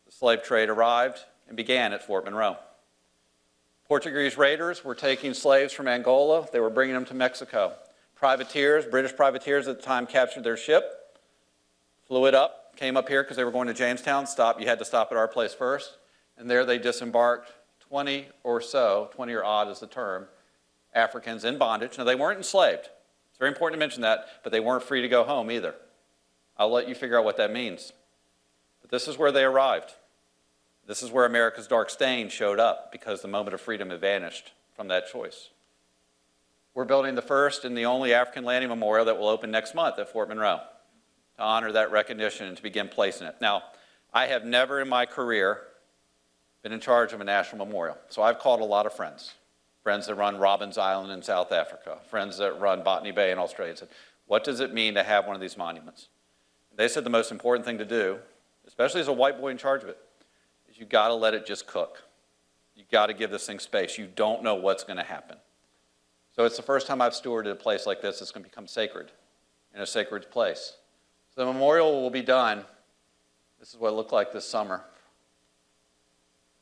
The slave trade arrived and began at Fort Monroe. Portuguese raiders were taking slaves from Angola. They were bringing them to Mexico. Privateers, British privateers at the time, captured their ship, flew it up, came up here because they were going to Jamestown. You had to stop at our place first. And there they disembarked 20 or odd is the term, Africans in bondage. Now, they weren't enslaved. It's very important to mention that, but they weren't free to go home either. I'll let you figure out what that means. But this is where they arrived. This is where America's dark stain showed up because the moment of freedom had vanished from that choice. We're building the first and the only African landing memorial that will open next month at Fort Monroe to honor that recognition and to begin placing it. Now, I have never in my career been in charge of a national memorial, so I've called a lot of friends that run Robbins Island in South Africa, friends that run Botany Bay in Australia, and said, what does it mean to have one of these monuments? They said the most important thing to do, especially as a white boy in charge of it, is you got to let it just cook. You got to give this thing space. You don't know what's going to happen. So it's the first time I've stewarded a place like this that's going to become sacred, in a sacred place. So the memorial will be done. This is what it looked like this summer.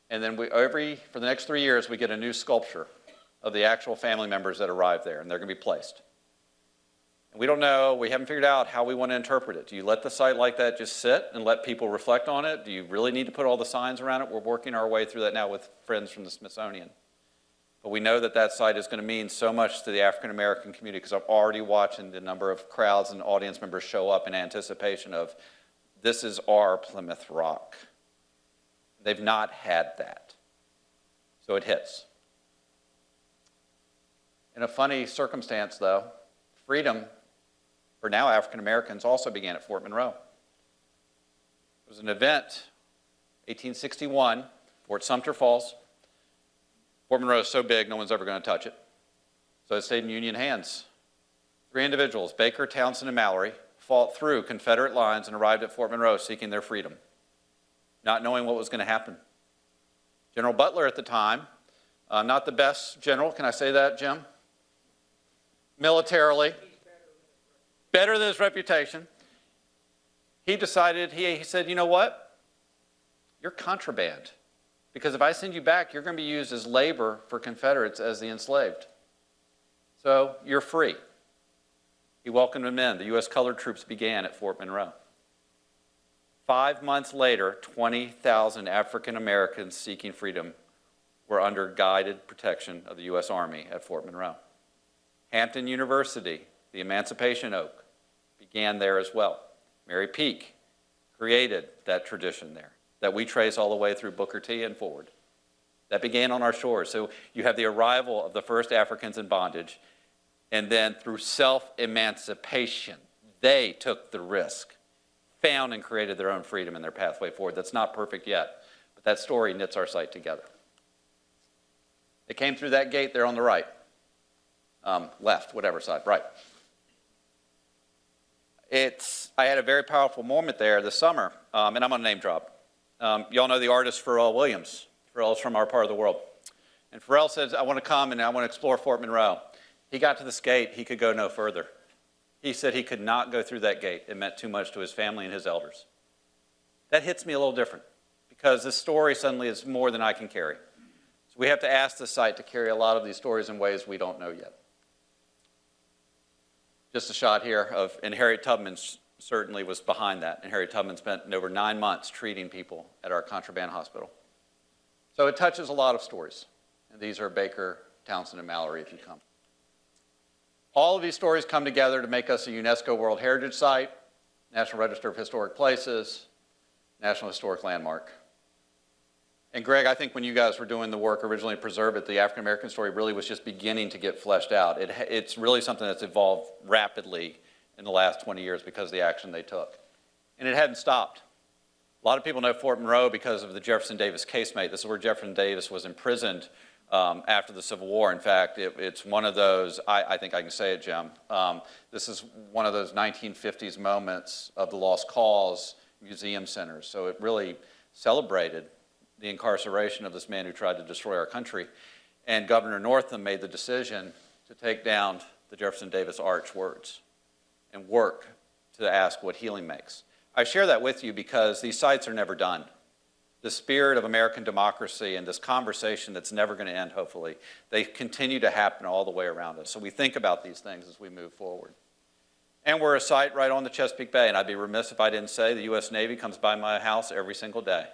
And then for the next 3 years, we get a new sculpture of the actual family members that arrived there, and they're going to be placed. And we don't know, we haven't figured out how we want to interpret it. Do you let the site like that just sit and let people reflect on it? Do you really need to put all the signs around it? We're working our way through that now with friends from the Smithsonian. But we know that that site is going to mean so much to the African American community because I'm already watching the number of crowds and audience members show up in anticipation of this is our Plymouth Rock. They've not had that. So it hits. In a funny circumstance, though, freedom for now African Americans also began at Fort Monroe. It was an event, 1861, Fort Sumter Falls. Fort Monroe is so big, no one's ever going to touch it. So it stayed in Union hands. 3 individuals, Baker, Townsend, and Mallory, fought through Confederate lines and arrived at Fort Monroe seeking their freedom, not knowing what was going to happen. General Butler at the time, not the best general, can I say that, Jim? Militarily, better than his reputation. He decided, he said, you know what? You're contraband. Because if I send you back, you're going to be used as labor for Confederates as the enslaved. So you're free. He welcomed them in. The U.S. colored troops began at Fort Monroe. 5 months later, 20,000 African Americans seeking freedom were under guided protection of the U.S. Army at Fort Monroe. Hampton University, the Emancipation Oak, began there as well. Mary Peake created that tradition there that we trace all the way through Booker T and forward. That began on our shores. So you have the arrival of the first Africans in bondage, and then through self-emancipation, they took the risk, found and created their own freedom and their pathway forward. That's not perfect yet, but that story knits our site together. They came through that gate there on the right, left, whatever side, right. I had a very powerful moment there this summer, and I'm on a name drop. Y'all know the artist Pharrell Williams. Pharrell's from our part of the world. And Pharrell says, I want to come and I want to explore Fort Monroe. He got to this gate, he could go no further. He said he could not go through that gate. It meant too much to his family and his elders. That hits me a little different because this story suddenly is more than I can carry. So we have to ask the site to carry a lot of these stories in ways we don't know yet. Just a shot here of, and Harriet Tubman certainly was behind that. And Harriet Tubman spent over 9 months treating people at our contraband hospital. So it touches a lot of stories. And these are Baker, Townsend, and Mallory if you come. All of these stories come together to make us a UNESCO World Heritage Site, National Register of Historic Places, National Historic Landmark. And Greg, I think when you guys were doing the work originally to preserve it, the African American story really was just beginning to get fleshed out. It's really something that's evolved rapidly in the last 20 years because of the action they took. And it hadn't stopped. A lot of people know Fort Monroe because of the Jefferson Davis casemate. This is where Jefferson Davis was imprisoned after the Civil War. In fact, it's one of those, I think I can say it, Jim, this is one of those 1950s moments of the Lost Cause Museum Centers. So it really celebrated the incarceration of this man who tried to destroy our country. And Governor Northam made the decision to take down the Jefferson Davis arch words and work to ask what healing makes. I share that with you because these sites are never done. The spirit of American democracy and this conversation that's never going to end, hopefully, they continue to happen all the way around us. So we think about these things as we move forward. And we're a site right on the Chesapeake Bay, and I'd be remiss if I didn't say the U.S. Navy comes by my house every single day.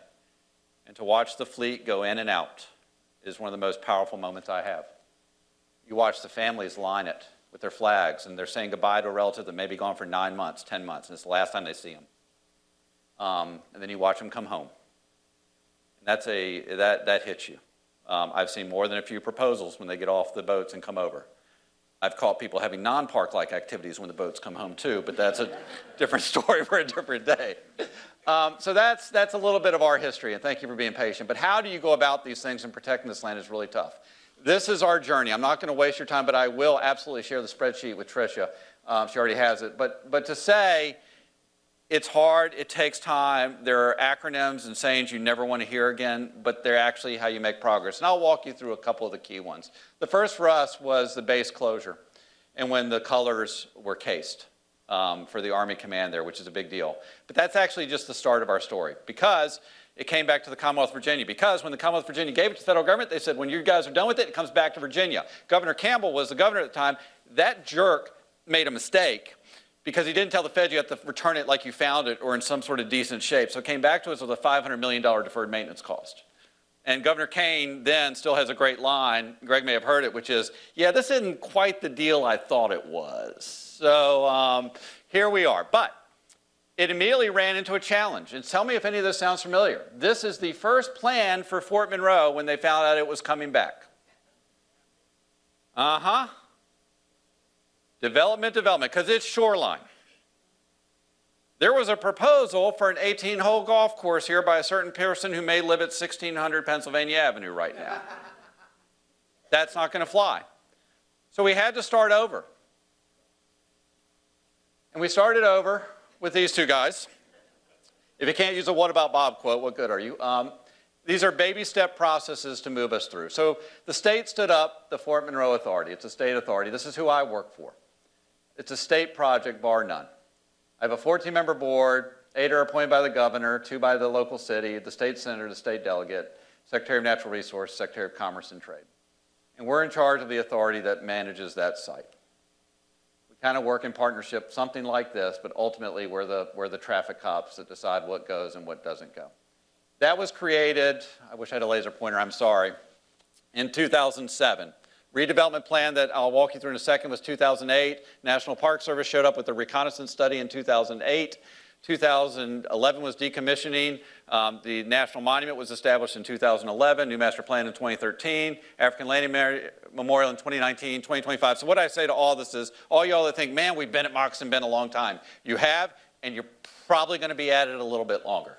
And to watch the fleet go in and out is one of the most powerful moments I have. You watch the families line it with their flags, and they're saying goodbye to a relative that may be gone for 9 months, 10 months, and it's the last time they see them. And then you watch them come home. That hits you. I've seen more than a few proposals when they get off the boats and come over. I've caught people having non-park-like activities when the boats come home too, but that's a different story for a different day. So that's a little bit of our history, and thank you for being patient. But how do you go about these things and protecting this land is really tough. This is our journey. I'm not going to waste your time, but I will absolutely share the spreadsheet with Tricia. She already has it. But to say it's hard, it takes time, there are acronyms and sayings you never want to hear again, but they're actually how you make progress. And I'll walk you through a couple of the key ones. The first for us was the base closure, and when the colors were cased for the Army Command there, which is a big deal. But that's actually just the start of our story, because it came back to the Commonwealth of Virginia. Because when the Commonwealth of Virginia gave it to the federal government, they said, when you guys are done with it, it comes back to Virginia. Governor Campbell was the governor at the time. That jerk made a mistake, because he didn't tell the Fed you have to return it like you found it or in some sort of decent shape. So it came back to us with a $500 million deferred maintenance cost. And Governor Kane then still has a great line, Greg may have heard it, which is, yeah, this isn't quite the deal I thought it was. So here we are. But it immediately ran into a challenge. And tell me if any of this sounds familiar. This is the first plan for Fort Monroe when they found out it was coming back. Development, because it's shoreline. There was a proposal for an 18-hole golf course here by a certain person who may live at 1600 Pennsylvania Avenue right now. That's not going to fly. So we had to start over. And we started over with these two guys. If you can't use a "what about Bob" quote, what good are you? These are baby step processes to move us through. So the state stood up the Fort Monroe Authority. It's a state authority. This is who I work for. It's a state project, bar none. I have a 14-member board. 8 are appointed by the governor, 2 by the local city, the state senator, the state delegate, Secretary of Natural Resources, Secretary of Commerce and Trade. And we're in charge of the authority that manages that site. We kind of work in partnership, something like this, but ultimately we're the traffic cops that decide what goes and what doesn't go. That was created, I wish I had a laser pointer, I'm sorry, in 2007. Redevelopment plan that I'll walk you through in a second was 2008. National Park Service showed up with a reconnaissance study in 2008. 2011 was decommissioning. The National Monument was established in 2011. New master plan in 2013. African Landing Memorial in 2019, 2025. So what I say to all this is, all y'all that think, man, we've been at Moccasin a long time. You have, and you're probably going to be at it a little bit longer.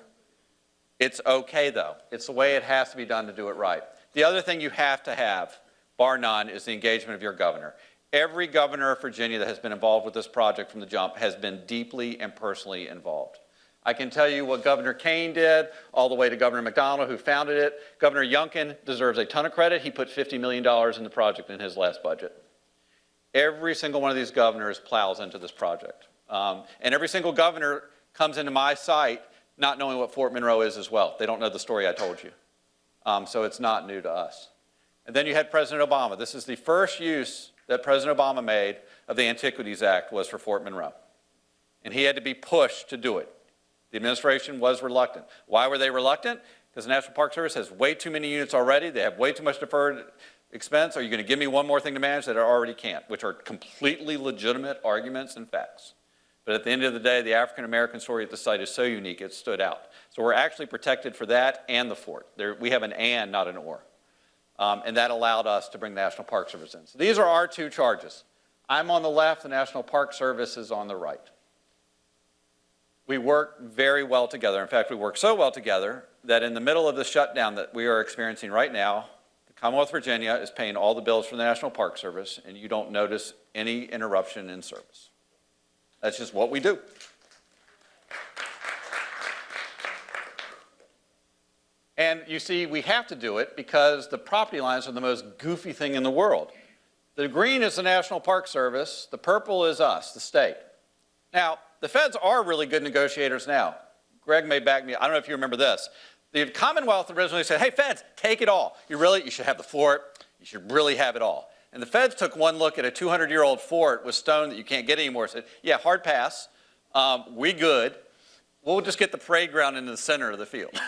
It's okay, though. It's the way it has to be done to do it right. The other thing you have to have, bar none, is the engagement of your governor. Every governor of Virginia that has been involved with this project from the jump has been deeply and personally involved. I can tell you what Governor Kane did, all the way to Governor McDonald, who founded it. Governor Youngkin deserves a ton of credit. He put $50 million in the project in his last budget. Every single one of these governors plows into this project. And every single governor comes into my site not knowing what Fort Monroe is as well. They don't know the story I told you. So it's not new to us. And then you had President Obama. This is the first use that President Obama made of the Antiquities Act was for Fort Monroe. And he had to be pushed to do it. The administration was reluctant. Why were they reluctant? Because the National Park Service has way too many units already. They have way too much deferred expense. Are you going to give me one more thing to manage that I already can't? Which are completely legitimate arguments and facts. But at the end of the day, the African-American story at the site is so unique, it stood out. So we're actually protected for that and the fort. We have an and, not an or. And that allowed us to bring the National Park Service in. So these are our two charges. I'm on the left, the National Park Service is on the right. We work very well together. In fact, we work so well together that in the middle of the shutdown that we are experiencing right now, the Commonwealth of Virginia is paying all the bills for the National Park Service, and you don't notice any interruption in service. That's just what we do. And you see, we have to do it because the property lines are the most goofy thing in the world. The green is the National Park Service. The purple is us, the state. Now, the feds are really good negotiators now. Greg may back me. I don't know if you remember this. The Commonwealth originally said, hey, feds, take it all. You should have the fort. You should really have it all. And the feds took one look at a 200-year-old fort with stone that you can't get anymore and said, yeah, hard pass. We good. We'll just get the parade ground into the center of the field.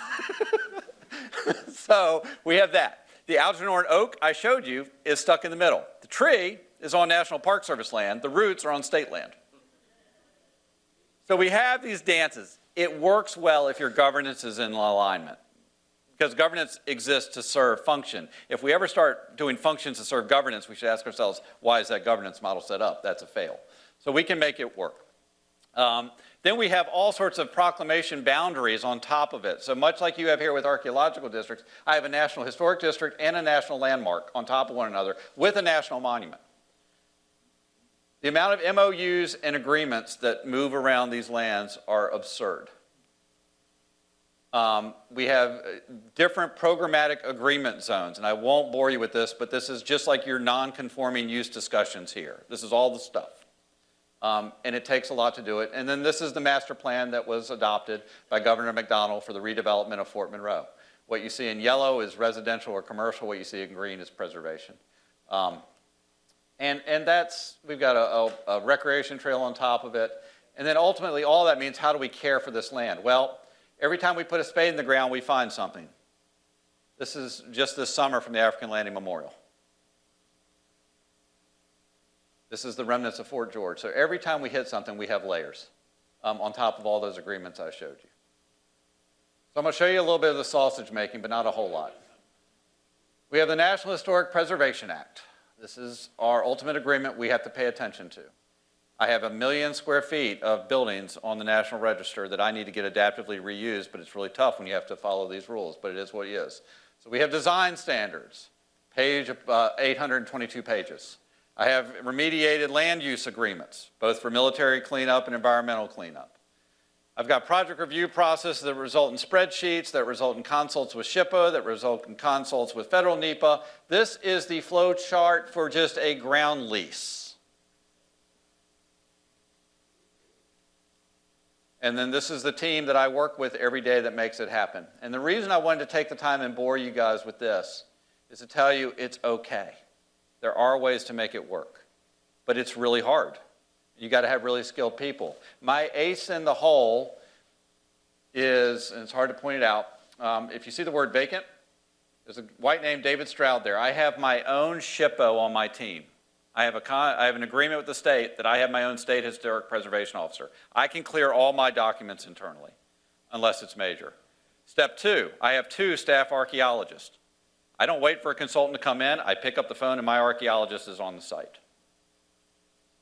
So we have that. The Algernon oak I showed you is stuck in the middle. The tree is on National Park Service land. The roots are on state land. So we have these dances. It works well if your governance is in alignment. Because governance exists to serve function. If we ever start doing functions to serve governance, we should ask ourselves, why is that governance model set up? That's a fail. So we can make it work. Then we have all sorts of proclamation boundaries on top of it. So much like you have here with archaeological districts, I have a National Historic District and a National Landmark on top of one another with a national monument. The amount of MOUs and agreements that move around these lands are absurd. We have different programmatic agreement zones, and I won't bore you with this, but this is just like your non-conforming use discussions here. This is all the stuff. And it takes a lot to do it. And then this is the master plan that was adopted by Governor McDonnell for the redevelopment of Fort Monroe. What you see in yellow is residential or commercial. What you see in green is preservation. And that's, we've got a recreation trail on top of it. And then ultimately all that means, how do we care for this land? Well, every time we put a spade in the ground, we find something. This is just this summer from the African Landing Memorial. This is the remnants of Fort George. So every time we hit something, we have layers on top of all those agreements I showed you. So I'm going to show you a little bit of the sausage making, but not a whole lot. We have the National Historic Preservation Act. This is our ultimate agreement we have to pay attention to. I have 1 million square feet of buildings on the National Register that I need to get adaptively reused, but it's really tough when you have to follow these rules, but it is what it is. So we have design standards, page 822 pages. I have remediated land use agreements, both for military cleanup and environmental cleanup. I've got project review processes that result in spreadsheets, that result in consults with SHPA, that result in consults with federal NEPA. This is the flow chart for just a ground lease. And then this is the team that I work with every day that makes it happen. And the reason I wanted to take the time and bore you guys with this is to tell you it's okay. There are ways to make it work, but it's really hard. You got to have really skilled people. My ace in the hole is, and it's hard to point it out, if you see the word vacant, there's a white named David Stroud there. I have my own SHPO on my team. I have an agreement with the state that I have my own state historic preservation officer. I can clear all my documents internally, unless it's major. Step 2, I have 2 staff archaeologists. I don't wait for a consultant to come in. I pick up the phone and my archaeologist is on the site.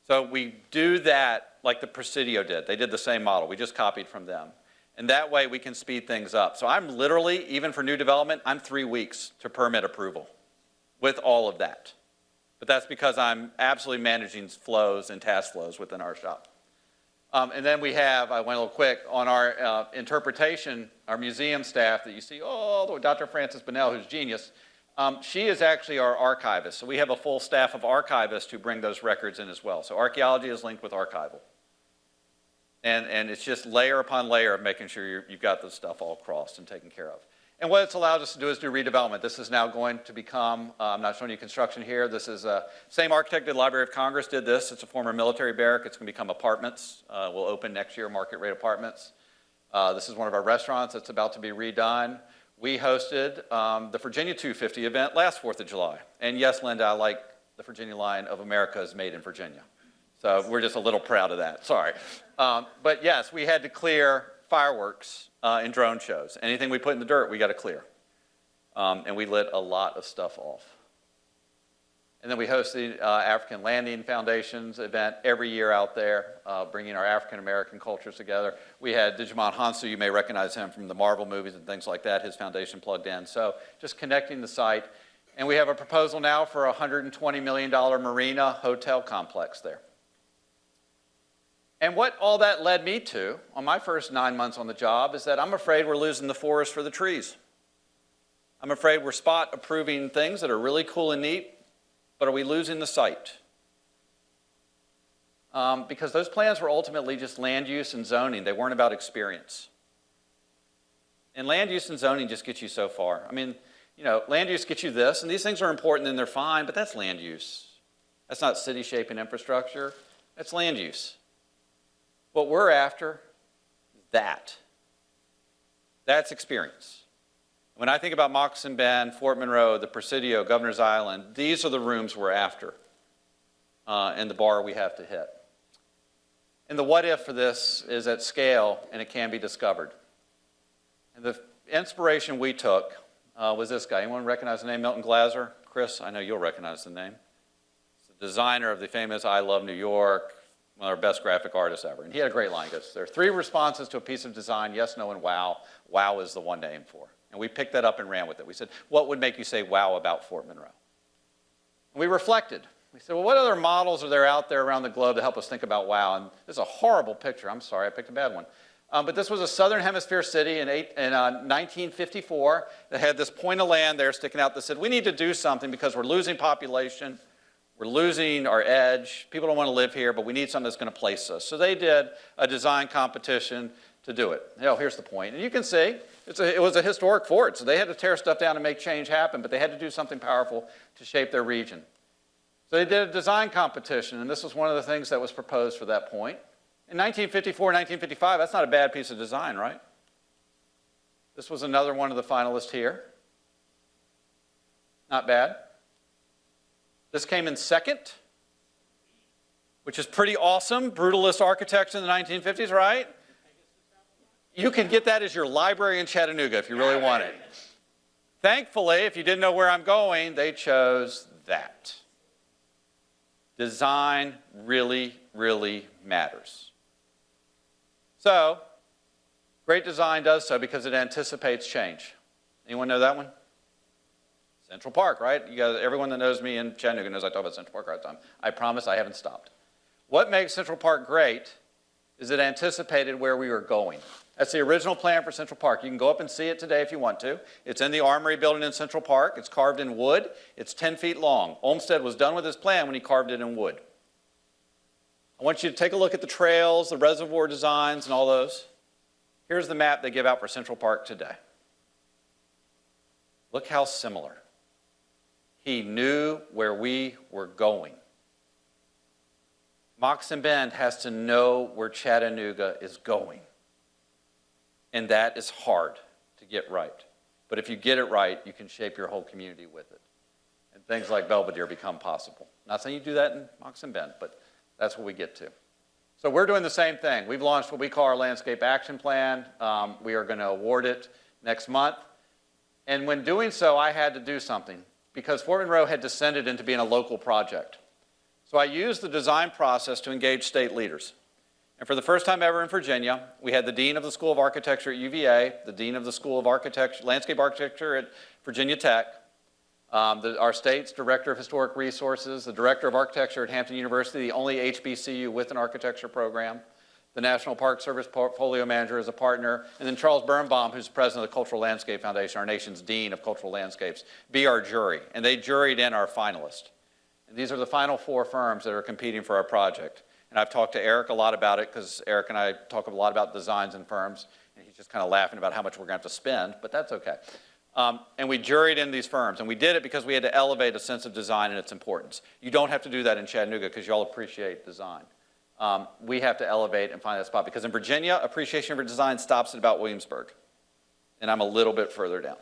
So we do that like the Presidio did. They did the same model. We just copied from them. And that way we can speed things up. So I'm literally, even for new development, I'm 3 weeks to permit approval with all of that. But that's because I'm absolutely managing flows and task flows within our shop. And then we have, I went a little quick, on our interpretation, our museum staff that you see, Dr. Frances Bunnell, who's genius. She is actually our archivist. So we have a full staff of archivists who bring those records in as well. So archaeology is linked with archival. And it's just layer upon layer of making sure you've got this stuff all crossed and taken care of. And what it's allowed us to do is do redevelopment. This is now going to become, I'm not showing you construction here. This is, same architect did Library of Congress did this. It's a former military barrack. It's going to become apartments. We'll open next year, market rate apartments. This is one of our restaurants that's about to be redone. We hosted the Virginia 250 event last 4th of July. And yes, Linda, I like the Virginia line of America is made in Virginia. So we're just a little proud of that, sorry. But yes, we had to clear fireworks and drone shows. Anything we put in the dirt, we got to clear. And we lit a lot of stuff off. And then we host the African Landing Foundation's event every year out there, bringing our African American cultures together. We had Digimon Hansu, you may recognize him from the Marvel movies and things like that, his foundation plugged in. So just connecting the site. And we have a proposal now for a $120 million marina hotel complex there. And what all that led me to, on my first 9 months on the job, is that I'm afraid we're losing the forest for the trees. I'm afraid we're spot approving things that are really cool and neat, but are we losing the site? Because those plans were ultimately just land use and zoning. They weren't about experience. And land use and zoning just get you so far. I mean, you know, land use gets you this, and these things are important and they're fine, but that's land use. That's not city shape and infrastructure. That's land use. What we're after, that's experience. When I think about Moccasin Bend, Fort Monroe, the Presidio, Governor's Island, these are the rooms we're after and the bar we have to hit. And the what if for this is at scale and it can be discovered. And the inspiration we took was this guy. Anyone recognize the name Milton Glaser? Chris, I know you'll recognize the name. He's the designer of the famous I Love New York, one of our best graphic artists ever. And he had a great line. He goes, there are 3 responses to a piece of design, yes, no, and wow. Wow is the one to aim for. And we picked that up and ran with it. We said, what would make you say wow about Fort Monroe? And we reflected. We said, well, what other models are there out there around the globe to help us think about wow? And this is a horrible picture. I'm sorry, I picked a bad one. But this was a Southern Hemisphere city in 1954 that had this point of land there sticking out that said, we need to do something because we're losing population, we're losing our edge, people don't want to live here, but we need something that's going to place us. So they did a design competition to do it. Here's the point. And you can see, it was a historic fort, so they had to tear stuff down to make change happen, but they had to do something powerful to shape their region. So they did a design competition, and this was one of the things that was proposed for that point. In 1954, 1955, that's not a bad piece of design, right? This was another one of the finalists here. Not bad. This came in second, which is pretty awesome. Brutalist architecture in the 1950s, right? You can get that as your library in Chattanooga if you really want it. Thankfully, if you didn't know where I'm going, they chose that. Design really, really matters. So, great design does so because it anticipates change. Anyone know that one? Central Park, right? You guys, everyone that knows me in Chattanooga knows I talk about Central Park all the time. I promise I haven't stopped. What makes Central Park great is it anticipated where we were going. That's the original plan for Central Park. You can go up and see it today if you want to. It's in the Armory building in Central Park. It's carved in wood. It's 10 feet long. Olmsted was done with his plan when he carved it in wood. I want you to take a look at the trails, the reservoir designs, and all those. Here's the map they give out for Central Park today. Look how similar. He knew where we were going. Moccasin Bend has to know where Chattanooga is going. And that is hard to get right. But if you get it right, you can shape your whole community with it. And things like Belvedere become possible. Not saying you do that in Moccasin Bend, but that's what we get to. So we're doing the same thing. We've launched what we call our Landscape Action Plan. We are going to award it next month. And when doing so, I had to do something because Fort Monroe had descended into being a local project. So I used the design process to engage state leaders. And for the first time ever in Virginia, we had the Dean of the School of Architecture at UVA, the Dean of the School of Architecture, Landscape Architecture at Virginia Tech, our state's Director of Historic Resources, the Director of Architecture at Hampton University, the only HBCU with an architecture program, the National Park Service Portfolio Manager as a partner, and then Charles Birnbaum, who's President of the Cultural Landscape Foundation, our nation's Dean of Cultural Landscapes, be our jury. And they juried in our finalists. And these are the final 4 firms that are competing for our project. And I've talked to Eric a lot about it because Eric and I talk a lot about designs and firms, and he's just kind of laughing about how much we're going to have to spend, but that's okay. And we juried in these firms, and we did it because we had to elevate a sense of design and its importance. You don't have to do that in Chattanooga because you all appreciate design. We have to elevate and find that spot because in Virginia, appreciation for design stops at about Williamsburg, and I'm a little bit further down.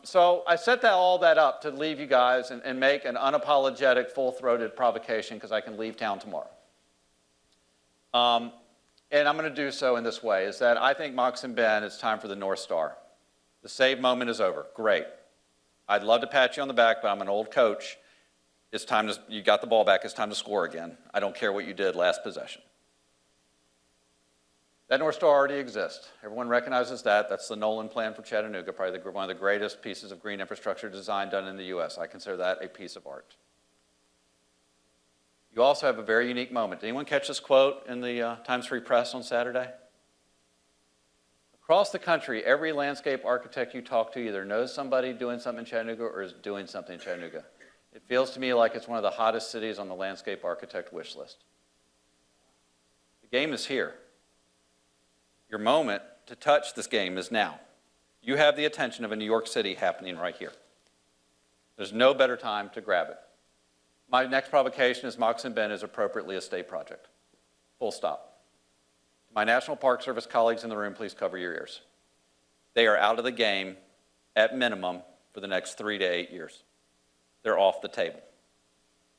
So I set all that up to leave you guys and make an unapologetic, full-throated provocation because I can leave town tomorrow. And I'm going to do so in this way, is that I think Moccasin Bend, it's time for the North Star. The save moment is over. Great. I'd love to pat you on the back, but I'm an old coach. It's time to, you got the ball back, it's time to score again. I don't care what you did last possession. That North Star already exists. Everyone recognizes that. That's the Nolan Plan for Chattanooga, probably one of the greatest pieces of green infrastructure design done in the U.S. I consider that a piece of art. You also have a very unique moment. Did anyone catch this quote in the Times Free Press on Saturday? Across the country, every landscape architect you talk to either knows somebody doing something in Chattanooga or is doing something in Chattanooga. It feels to me like it's one of the hottest cities on the landscape architect wish list. The game is here. Your moment to touch this game is now. You have the attention of a New York City happening right here. There's no better time to grab it. My next provocation is Moccasin Bend is appropriately a state project. Full stop. My National Park Service colleagues in the room, please cover your ears. They are out of the game, at minimum, for the next 3 to 8 years. They're off the table.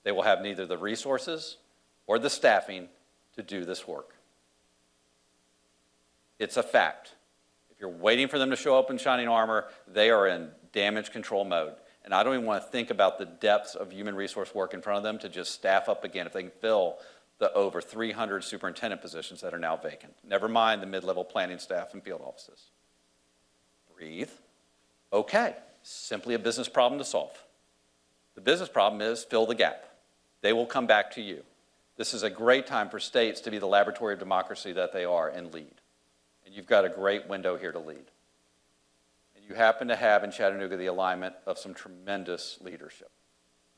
They will have neither the resources or the staffing to do this work. It's a fact. If You're waiting for them to show up in shining armor. They are in damage control mode. And I don't even want to think about the depths of human resource work in front of them to just staff up again if they can fill the over 300 superintendent positions that are now vacant. Never mind the mid-level planning staff and field offices. Breathe. Okay, simply a business problem to solve. The business problem is fill the gap. They will come back to you. This is a great time for states to be the laboratory of democracy that they are and lead. And you've got a great window here to lead. And you happen to have in Chattanooga the alignment of some tremendous leadership.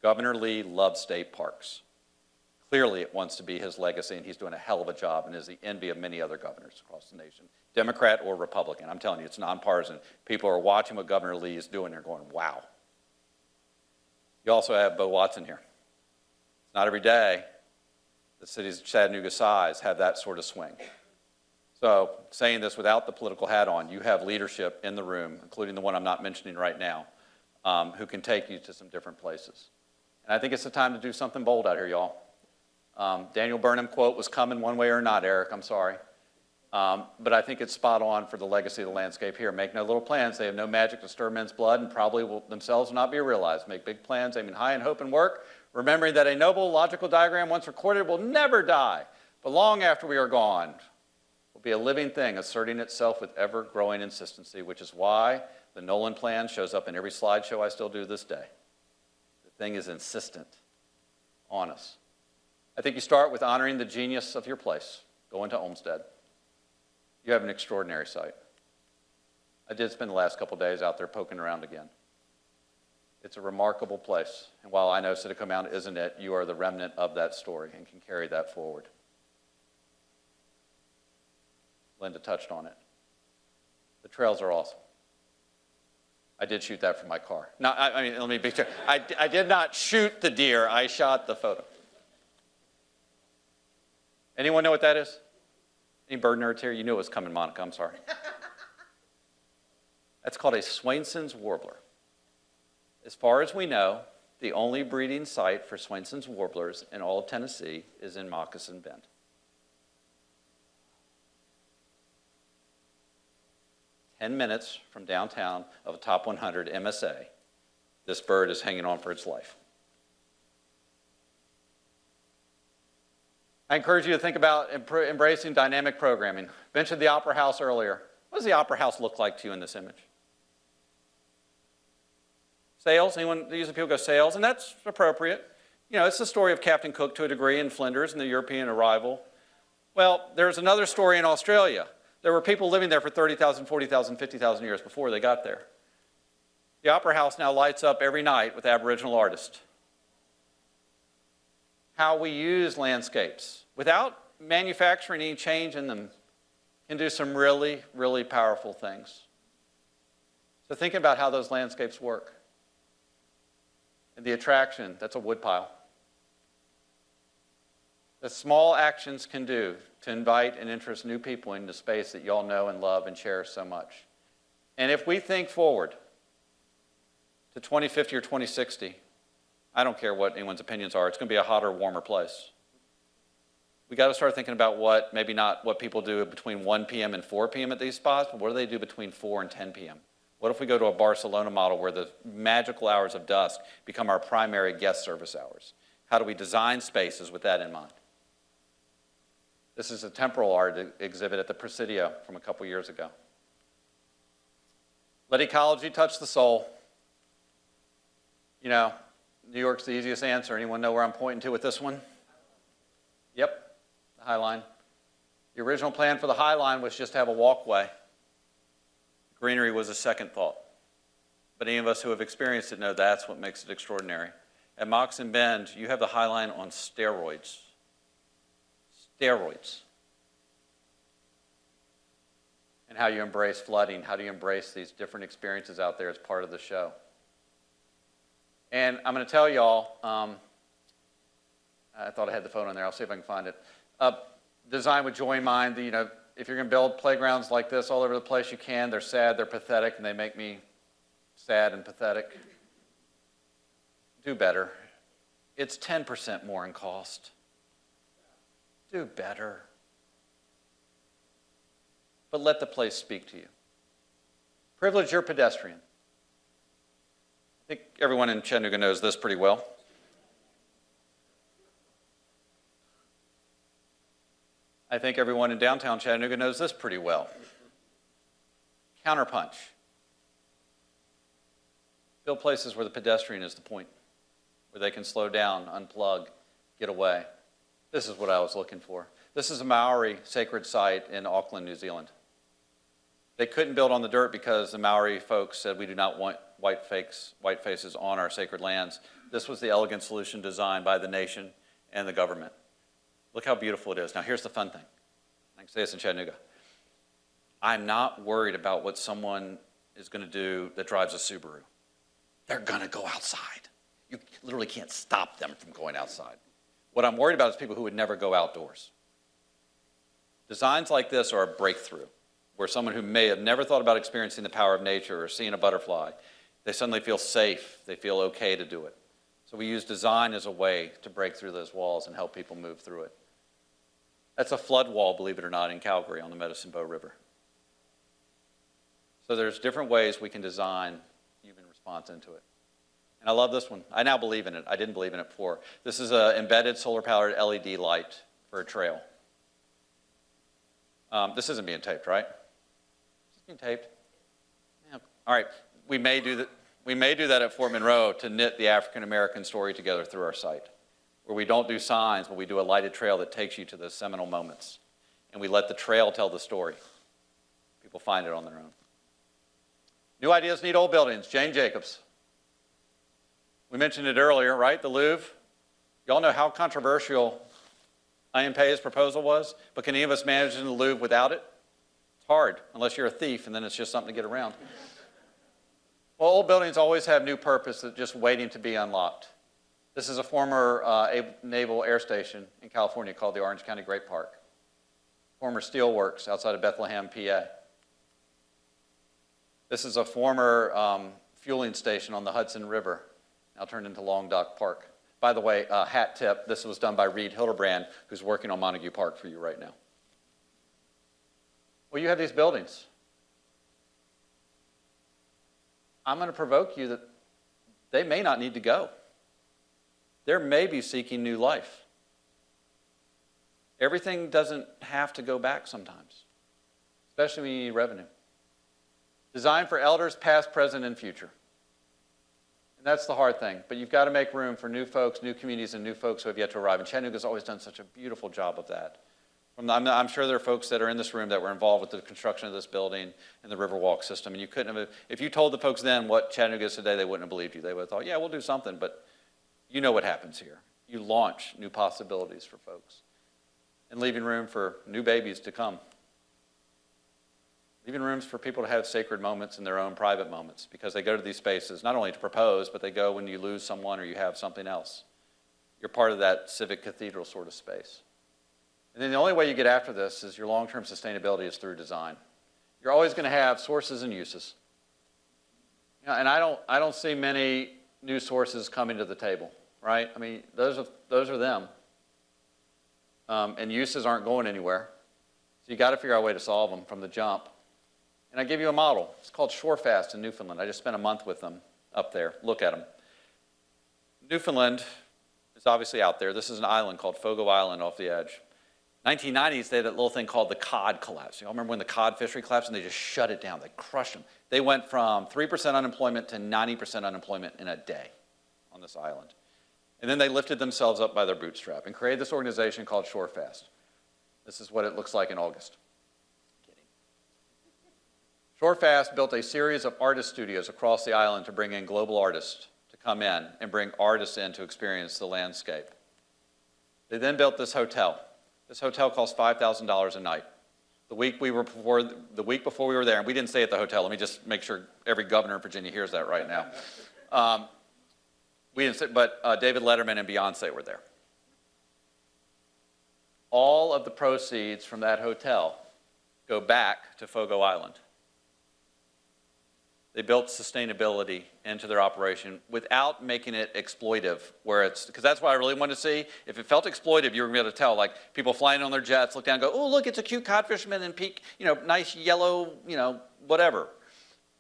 Governor Lee loves state parks. Clearly it wants to be his legacy, and he's doing a hell of a job and is the envy of many other governors across the nation, Democrat or Republican. I'm telling you, it's nonpartisan. People are watching what Governor Lee is doing. They're going, wow. You also have Bo Watson here. It's not every day the cities of Chattanooga size have that sort of swing. So saying this without the political hat on, you have leadership in the room, including the one I'm not mentioning right now, who can take you to some different places. And I think it's the time to do something bold out here, y'all. Daniel Burnham quote was coming one way or not, Eric, I'm sorry. But I think it's spot on for the legacy of the landscape here. Make no little plans. They have no magic to stir men's blood and probably will themselves not be realized. Make big plans, aiming high in hope and work, remembering that a noble logical diagram once recorded will never die, but long after we are gone will be a living thing asserting itself with ever-growing insistency, which is why the Nolan plan shows up in every slideshow I still do to this day. The thing is insistent on us. I think you start with honoring the genius of your place. Go into Olmsted. You have an extraordinary site. I did spend the last couple days out there poking around again. It's a remarkable place. And while I know Citico Mountain isn't it, you are the remnant of that story and can carry that forward. Linda touched on it. The trails are awesome. I did shoot that from my car. No, I mean, let me be clear. I did not shoot the deer. I shot the photo. Anyone know what that is? Any bird nerds here? You knew it was coming, Monica. I'm sorry. That's called a Swainson's warbler. As far as we know, the only breeding site for Swainson's warblers in all of Tennessee is in Moccasin Bend. "10 minutes from downtown of a top 100 MSA, this bird is hanging on for its life. I encourage you to think about embracing dynamic programming. Mentioned the Opera House earlier. What does the Opera House look like to you in this image? Sails? Anyone, usually people go sails, and that's appropriate. You know, it's the story of Captain Cook to a degree in Flinders and the European arrival. Well, there's another story in Australia. There were people living there for 30,000, 40,000, 50,000 years before they got there. The Opera House now lights up every night with Aboriginal artists. How we use landscapes without manufacturing any change in them can do some really, really powerful things. So thinking about how those landscapes work. And the attraction, that's a woodpile. The small actions can do to invite and interest new people into space that y'all know and love and cherish so much. And if we think forward to 2050 or 2060, I don't care what anyone's opinions are, it's going to be a hotter, warmer place. We got to start thinking about what, maybe not what people do between 1 p.m. and 4 p.m. at these spots, but what do they do between 4 and 10 p.m.? What if we go to a Barcelona model where the magical hours of dusk become our primary guest service hours? How do we design spaces with that in mind? This is a temporal art exhibit at the Presidio from a couple years ago. Let ecology touch the soul. You know, New York's the easiest answer. Anyone know where I'm pointing to with this one? Yep, the High Line. The original plan for the High Line was just to have a walkway. Greenery was a second thought. But any of us who have experienced it know that's what makes it extraordinary. At Moccasin Bend, you have the High Line on steroids. Steroids. And how you embrace flooding, how do you embrace these different experiences out there as part of the show. And I'm going to tell y'all, I thought I had the phone on there. I'll see if I can find it. Design with joy in mind. You know, if you're going to build playgrounds like this all over the place, you can. They're sad, they're pathetic, and they make me sad and pathetic. Do better. It's 10% more in cost. Do better. But let the place speak to you. Privilege your pedestrian. I think everyone in Chattanooga knows this pretty well. I think everyone in downtown Chattanooga knows this pretty well. Counterpunch. Build places where the pedestrian is the point, where they can slow down, unplug, get away. This is what I was looking for. This is a Maori sacred site in Auckland, New Zealand. They couldn't build on the dirt because the Maori folks said we do not want white faces on our sacred lands. This was the elegant solution designed by the nation and the government. Look how beautiful it is. Now here's the fun thing. I can say this in Chattanooga. I'm not worried about what someone is going to do that drives a Subaru. They're going to go outside. You literally can't stop them from going outside. What I'm worried about is people who would never go outdoors. Designs like this are a breakthrough, where someone who may have never thought about experiencing the power of nature or seeing a butterfly, they suddenly feel safe, they feel okay to do it. So we use design as a way to break through those walls and help people move through it. That's a flood wall, believe it or not, in Calgary on the Medicine Bow River. So there's different ways we can design human response into it. And I love this one. I now believe in it. I didn't believe in it before. This is an embedded solar-powered LED light for a trail. This isn't being taped, right? Is this being taped? Yeah. All right. We may do that at Fort Monroe to knit the African-American story together through our site, where we don't do signs, but we do a lighted trail that takes you to those seminal moments. And we let the trail tell the story. People find it on their own. New ideas need old buildings. Jane Jacobs. We mentioned it earlier, right? The Louvre. Y'all know how controversial Ayampe's proposal was, but can any of us manage in the Louvre without it? It's hard, unless you're a thief, and then it's just something to get around. Well, old buildings always have new purpose that's just waiting to be unlocked. This is a former naval air station in California called the Orange County Great Park. Former steelworks outside of Bethlehem, PA. This is a former fueling station on the Hudson River, now turned into Long Dock Park. By the way, hat tip, this was done by Reed Hildebrand, who's working on Montague Park for you right now. Well, you have these buildings. I'm going to provoke you that they may not need to go. They may be seeking new life. Everything doesn't have to go back sometimes, especially when you need revenue. Designed for elders, past, present, and future. And that's the hard thing. But you've got to make room for new folks, new communities, and new folks who have yet to arrive. And Chattanooga's always done such a beautiful job of that. I'm sure there are folks that are in this room that were involved with the construction of this building and the Riverwalk system. And you couldn't have, if you told the folks then what Chattanooga is today, they wouldn't have believed you. They would have thought, yeah, we'll do something. But you know what happens here. You launch new possibilities for folks and leaving room for new babies to come. Leaving rooms for people to have sacred moments in their own private moments, because they go to these spaces not only to propose, but they go when you lose someone or you have something else. You're part of that civic cathedral sort of space. And then the only way you get after this is your long-term sustainability is through design. You're always going to have sources and uses. You know, and I don't see many new sources coming to the table, right? I mean, those are them. And uses aren't going anywhere. So you got to figure out a way to solve them from the jump. And I give you a model. It's called Shorefast in Newfoundland. I just spent a month with them up there. Look at them. Newfoundland is obviously out there. This is an island called Fogo Island off the edge. 1990s, they had that little thing called the cod collapse. You all remember when the cod fishery collapsed and they just shut it down? They crushed them. They went from 3% unemployment to 90% unemployment in a day on this island. And then they lifted themselves up by their bootstrap and created this organization called Shorefast. This is what it looks like in August. Shorefast built a series of artist studios across the island to bring in global artists to come in and bring artists in to experience the landscape. They then built this hotel. This hotel cost $5,000 a night. The week before we were there, and we didn't stay at the hotel. Let me just make sure every governor in Virginia hears that right now. We didn't stay, but David Letterman and Beyonce were there. All of the proceeds from that hotel go back to Fogo Island. They built sustainability into their operation without making it exploitive, because that's what I really wanted to see. If it felt exploitive, you were going to be able to tell, like people flying on their jets, look down and go, oh, look, it's a cute cod fisherman in peak, nice yellow, whatever.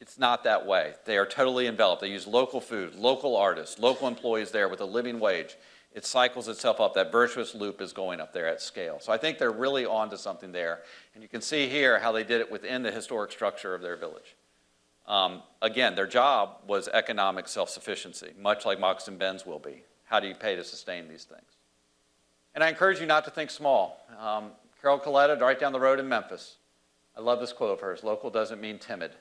It's not that way. They are totally enveloped. They use local food, local artists, local employees there with a living wage. It cycles itself up. That virtuous loop is going up there at scale. So I think they're really onto something there. And you can see here how they did it within the historic structure of their village. Again, their job was economic self-sufficiency, much like Moccasin Bend's will be. How do you pay to sustain these things? And I encourage you not to think small. Carol Coletta, right down the road in Memphis. I love this quote of hers, local doesn't mean timid.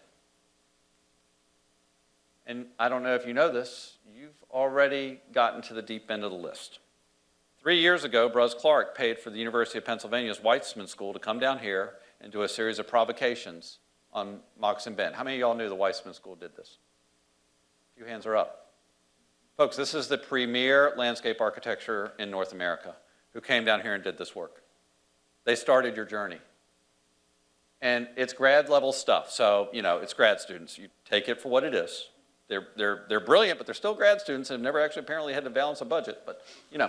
And I don't know if you know this, you've already gotten to the deep end of the list. 3 years ago, Bruz Clark paid for the University of Pennsylvania's Weitzman School to come down here and do a series of provocations on Moccasin Bend. How many of y'all knew the Weitzman School did this? A few hands are up. Folks, this is the premier landscape architecture in North America who came down here and did this work. They started your journey. And it's grad level stuff, so, it's grad students. You take it for what it is. They're brilliant, but they're still grad students and have never actually apparently had to balance a budget, but, you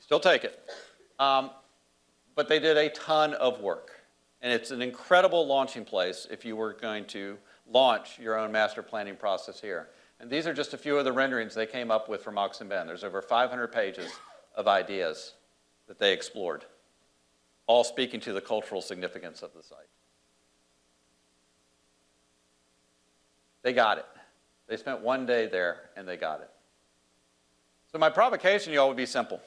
still take it. But they did a ton of work. And it's an incredible launching place if you were going to launch your own master planning process here. And these are just a few of the renderings they came up with for Moccasin Bend. There's over 500 pages of ideas that they explored, all speaking to the cultural significance of the site. They got it. They spent one day there and they got it. So my provocation, y'all, would be simple.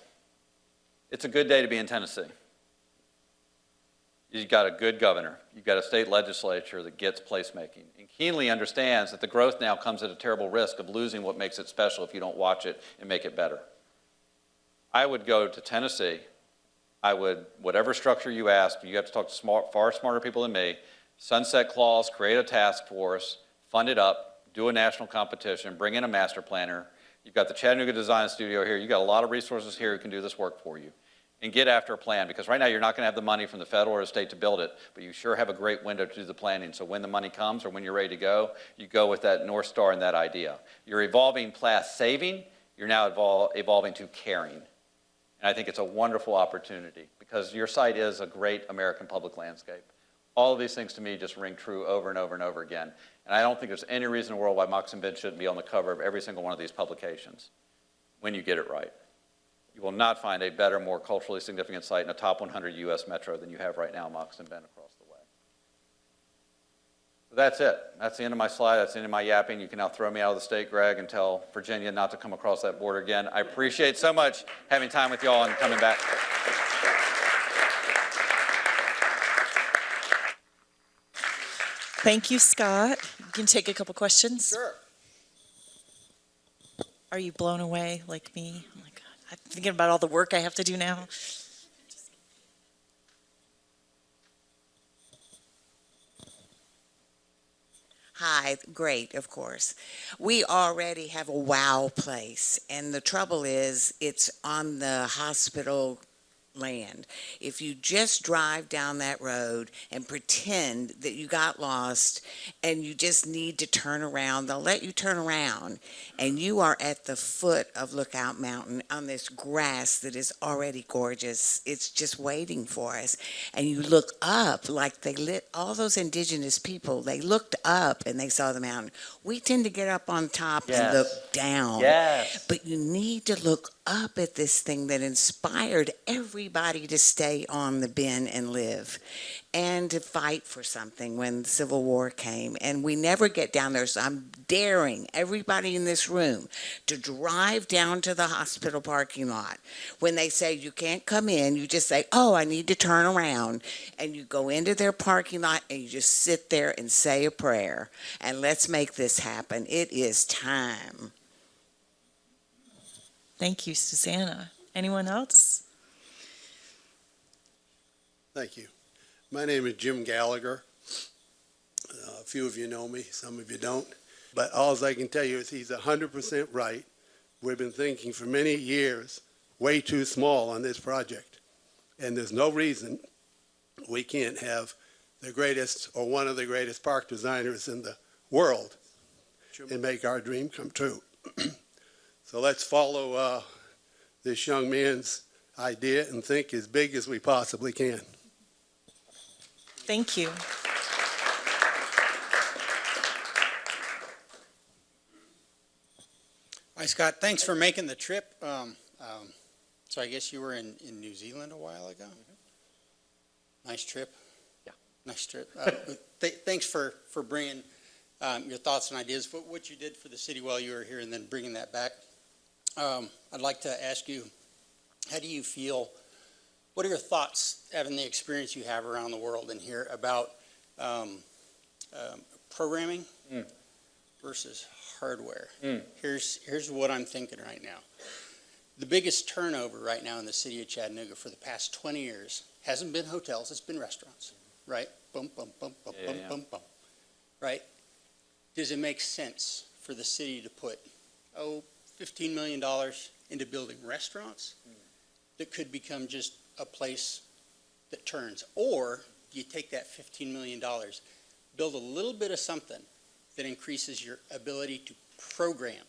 It's a good day to be in Tennessee. You've got a good governor. You've got a state legislature that gets placemaking and keenly understands that the growth now comes at a terrible risk of losing what makes it special if you don't watch it and make it better. I would go to Tennessee. I would, whatever structure you ask, you have to talk to far smarter people than me, sunset clause, create a task force, fund it up, do a national competition, bring in a master planner. You've got the Chattanooga Design Studio here. You've got a lot of resources here who can do this work for you. And get after a plan, because right now you're not going to have the money from the federal or the state to build it, but you sure have a great window to do the planning. So when the money comes or when you're ready to go, you go with that North Star and that idea. You're evolving past saving, you're now evolving to caring. And I think it's a wonderful opportunity because your site is a great American public landscape. All of these things to me just ring true over and over and over again. And I don't think there's any reason in the world why Moccasin Bend shouldn't be on the cover of every single one of these publications when you get it right. You will not find a better, more culturally significant site in a top 100 U.S. metro than you have right now in Moccasin Bend across the way. So that's it. That's the end of my slide. That's the end of my yapping. You can now throw me out of the state, Greg, and tell Virginia not to come across that border again. I appreciate so much having time with y'all and coming back. Thank you, Scott. You can take a couple questions. Sure. Are you blown away like me? Oh my God. I'm thinking about all the work I have to do now. Hi, great, of course. We already have a wow place, and the trouble is it's on the hospital land. If you just drive down that road and pretend that you got lost and you just need to turn around, they'll let you turn around, and you are at the foot of Lookout Mountain on this grass that is already gorgeous. It's just waiting for us. And you look up like they lit, all those indigenous people, they looked up and they saw the mountain. We tend to get up on top and look down. Yes. But you need to look up at this thing that inspired everybody to stay on the bend and live and to fight for something when the Civil War came. And we never get down there, so I'm daring everybody in this room to drive down to the hospital parking lot. When they say you can't come in, you just say, oh, I need to turn around. And you go into their parking lot and you just sit there and say a prayer. And let's make this happen. It is time. Thank you, Susanna. Anyone else? Thank you. My name is Jim Gallagher. A few of you know me, some of you don't. But all I can tell you is he's 100% right. We've been thinking for many years way too small on this project. And there's no reason we can't have the greatest or one of the greatest park designers in the world and make our dream come true. So let's follow this young man's idea and think as big as we possibly can. Thank you. Hi, Scott. Thanks for making the trip. So I guess you were in New Zealand a while ago? Nice trip. Yeah. Nice trip. Thanks for bringing your thoughts and ideas, what you did for the city while you were here, and then bringing that back. I'd like to ask you, how do you feel, what are your thoughts, having the experience you have around the world and here, about programming versus hardware? Here's what I'm thinking right now. The biggest turnover right now in the city of Chattanooga for the past 20 years hasn't been hotels, it's been restaurants, right? Boom, boom, boom, boom, boom, boom, boom, right? Does it make sense for the city to put, $15 million into building restaurants that could become just a place that turns? Or do you take that $15 million, build a little bit of something that increases your ability to program,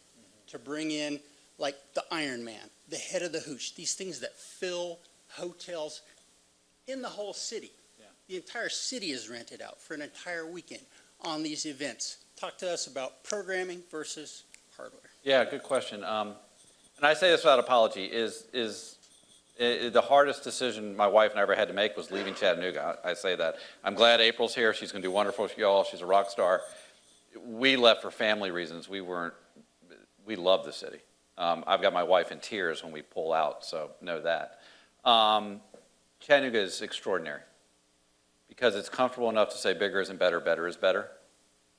to bring in like the Iron Man, the head of the hooch, these things that fill hotels in the whole city. Yeah. The entire city is rented out for an entire weekend on these events. Talk to us about programming versus hardware. Yeah, good question. And I say this without apology, is the hardest decision my wife and I ever had to make was leaving Chattanooga. I say that. I'm glad April's here. She's going to do wonderful for y'all. She's a rock star. We left for family reasons. We love the city. I've got my wife in tears when we pull out, so know that. Chattanooga is extraordinary because it's comfortable enough to say bigger isn't better, better is better.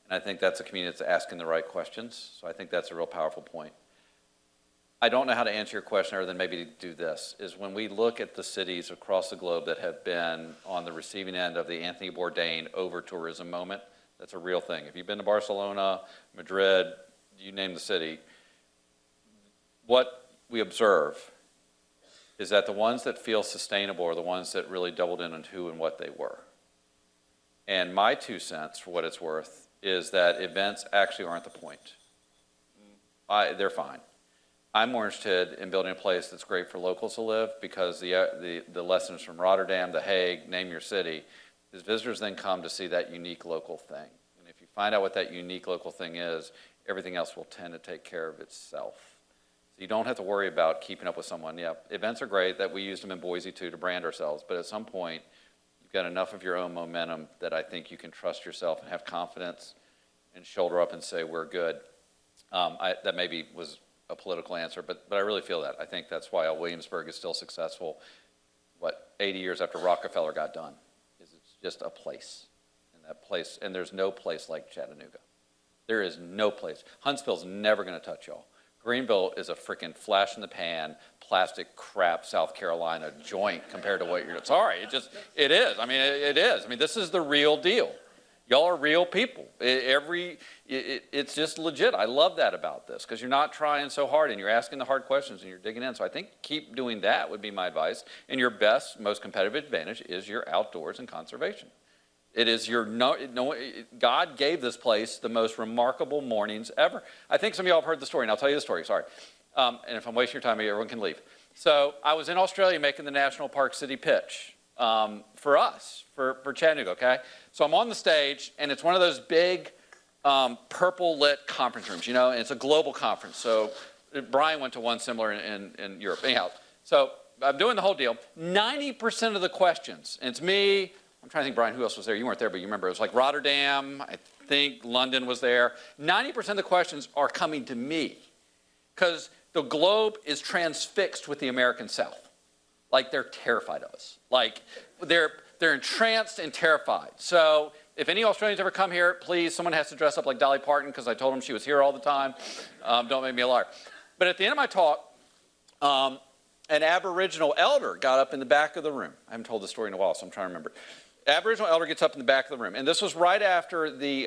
And I think that's a community that's asking the right questions. So I think that's a real powerful point. I don't know how to answer your question other than maybe to do this, is when we look at the cities across the globe that have been on the receiving end of the Anthony Bourdain over-tourism moment, that's a real thing. If you've been to Barcelona, Madrid, you name the city, what we observe is that the ones that feel sustainable are the ones that really doubled in on who and what they were. And my 2 cents, for what it's worth, is that events actually aren't the point. They're fine. I'm more interested in building a place that's great for locals to live, because the lessons from Rotterdam, The Hague, name your city, is visitors then come to see that unique local thing. And if you find out what that unique local thing is, everything else will tend to take care of itself. So you don't have to worry about keeping up with someone. Yeah, events are great, that we used them in Boise too to brand ourselves, but at some point, you've got enough of your own momentum that I think you can trust yourself and have confidence and shoulder up and say, we're good. That maybe was a political answer, but I really feel that. I think that's why Williamsburg is still successful, 80 years after Rockefeller got done, is it's just a place. And that place, and there's no place like Chattanooga. There is no place. Huntsville's never gonna touch y'all. Greenville is a freaking flash in the pan, plastic crap South Carolina joint compared to what you're, sorry, it is. I mean, it is. I mean, this is the real deal. Y'all are real people. It's just legit. I love that about this, because you're not trying so hard and you're asking the hard questions and you're digging in. So I think keep doing that would be my advice. And your best, most competitive advantage is your outdoors and conservation. It is God gave this place the most remarkable mornings ever. I think some of y'all have heard the story, and I'll tell you the story, sorry. And if I'm wasting your time, everyone can leave. So I was in Australia making the National Park City pitch for us, for Chattanooga, okay? So I'm on the stage, and it's one of those big purple lit conference rooms, and it's a global conference. So Brian went to one similar in Europe. Anyhow, so I'm doing the whole deal. 90% of the questions, and it's me, I'm trying to think, Brian, who else was there? You weren't there, but you remember. It was like Rotterdam, I think London was there. 90% of the questions are coming to me, because the globe is transfixed with the American South. Like, they're terrified of us. Like, they're entranced and terrified. So if any Australians ever come here, please, someone has to dress up like Dolly Parton, because I told them she was here all the time. Don't make me a liar. But at the end of my talk, an Aboriginal elder got up in the back of the room. I haven't told this story in a while, so I'm trying to remember. Aboriginal elder gets up in the back of the room. And this was right after they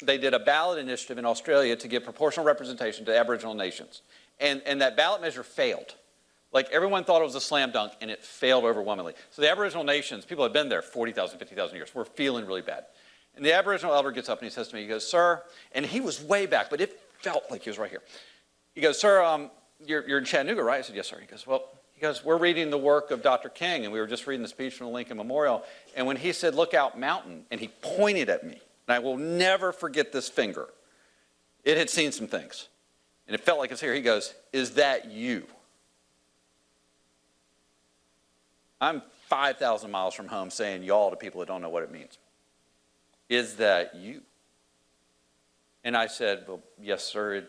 did a ballot initiative in Australia to give proportional representation to Aboriginal nations. And that ballot measure failed. Like, everyone thought it was a slam dunk, and it failed overwhelmingly. So the Aboriginal nations, people had been there 40,000, 50,000 years, were feeling really bad. And the Aboriginal elder gets up and he says to me, he goes, "Sir," and he was way back, but it felt like he was right here. He goes, "Sir, you're in Chattanooga, right?" I said, "Yes, sir." He goes, "We're reading the work of Dr. King, and we were just reading the speech from the Lincoln Memorial. And when he said, 'Lookout Mountain,' and he pointed at me, and I will never forget this finger, it had seen some things. And it felt like it's here. He goes, "Is that you?" I'm 5,000 miles from home saying y'all to people that don't know what it means. Is that you? And I said, "Well, yes, sir.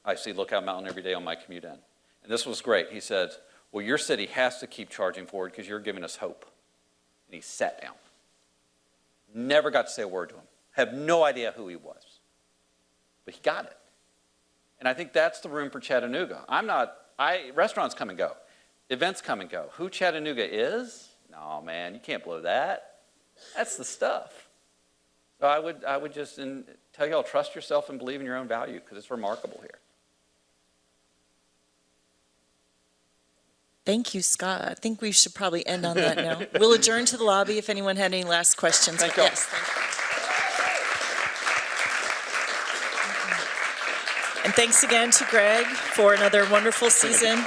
I see Lookout Mountain every day on my commute in." And this was great. He said, "Well, your city has to keep charging forward because you're giving us hope." And he sat down. Never got to say a word to him. Have no idea who he was. But he got it. And I think that's the room for Chattanooga. Restaurants come and go. Events come and go. Who Chattanooga is? No, man, you can't blow that. That's the stuff. So I would just tell y'all, trust yourself and believe in your own value, because it's remarkable here. Thank you, Scott. I think we should probably end on that note. We'll adjourn to the lobby if anyone had any last questions. Thank you. Yes, thank you. And thanks again to Greg for another wonderful season.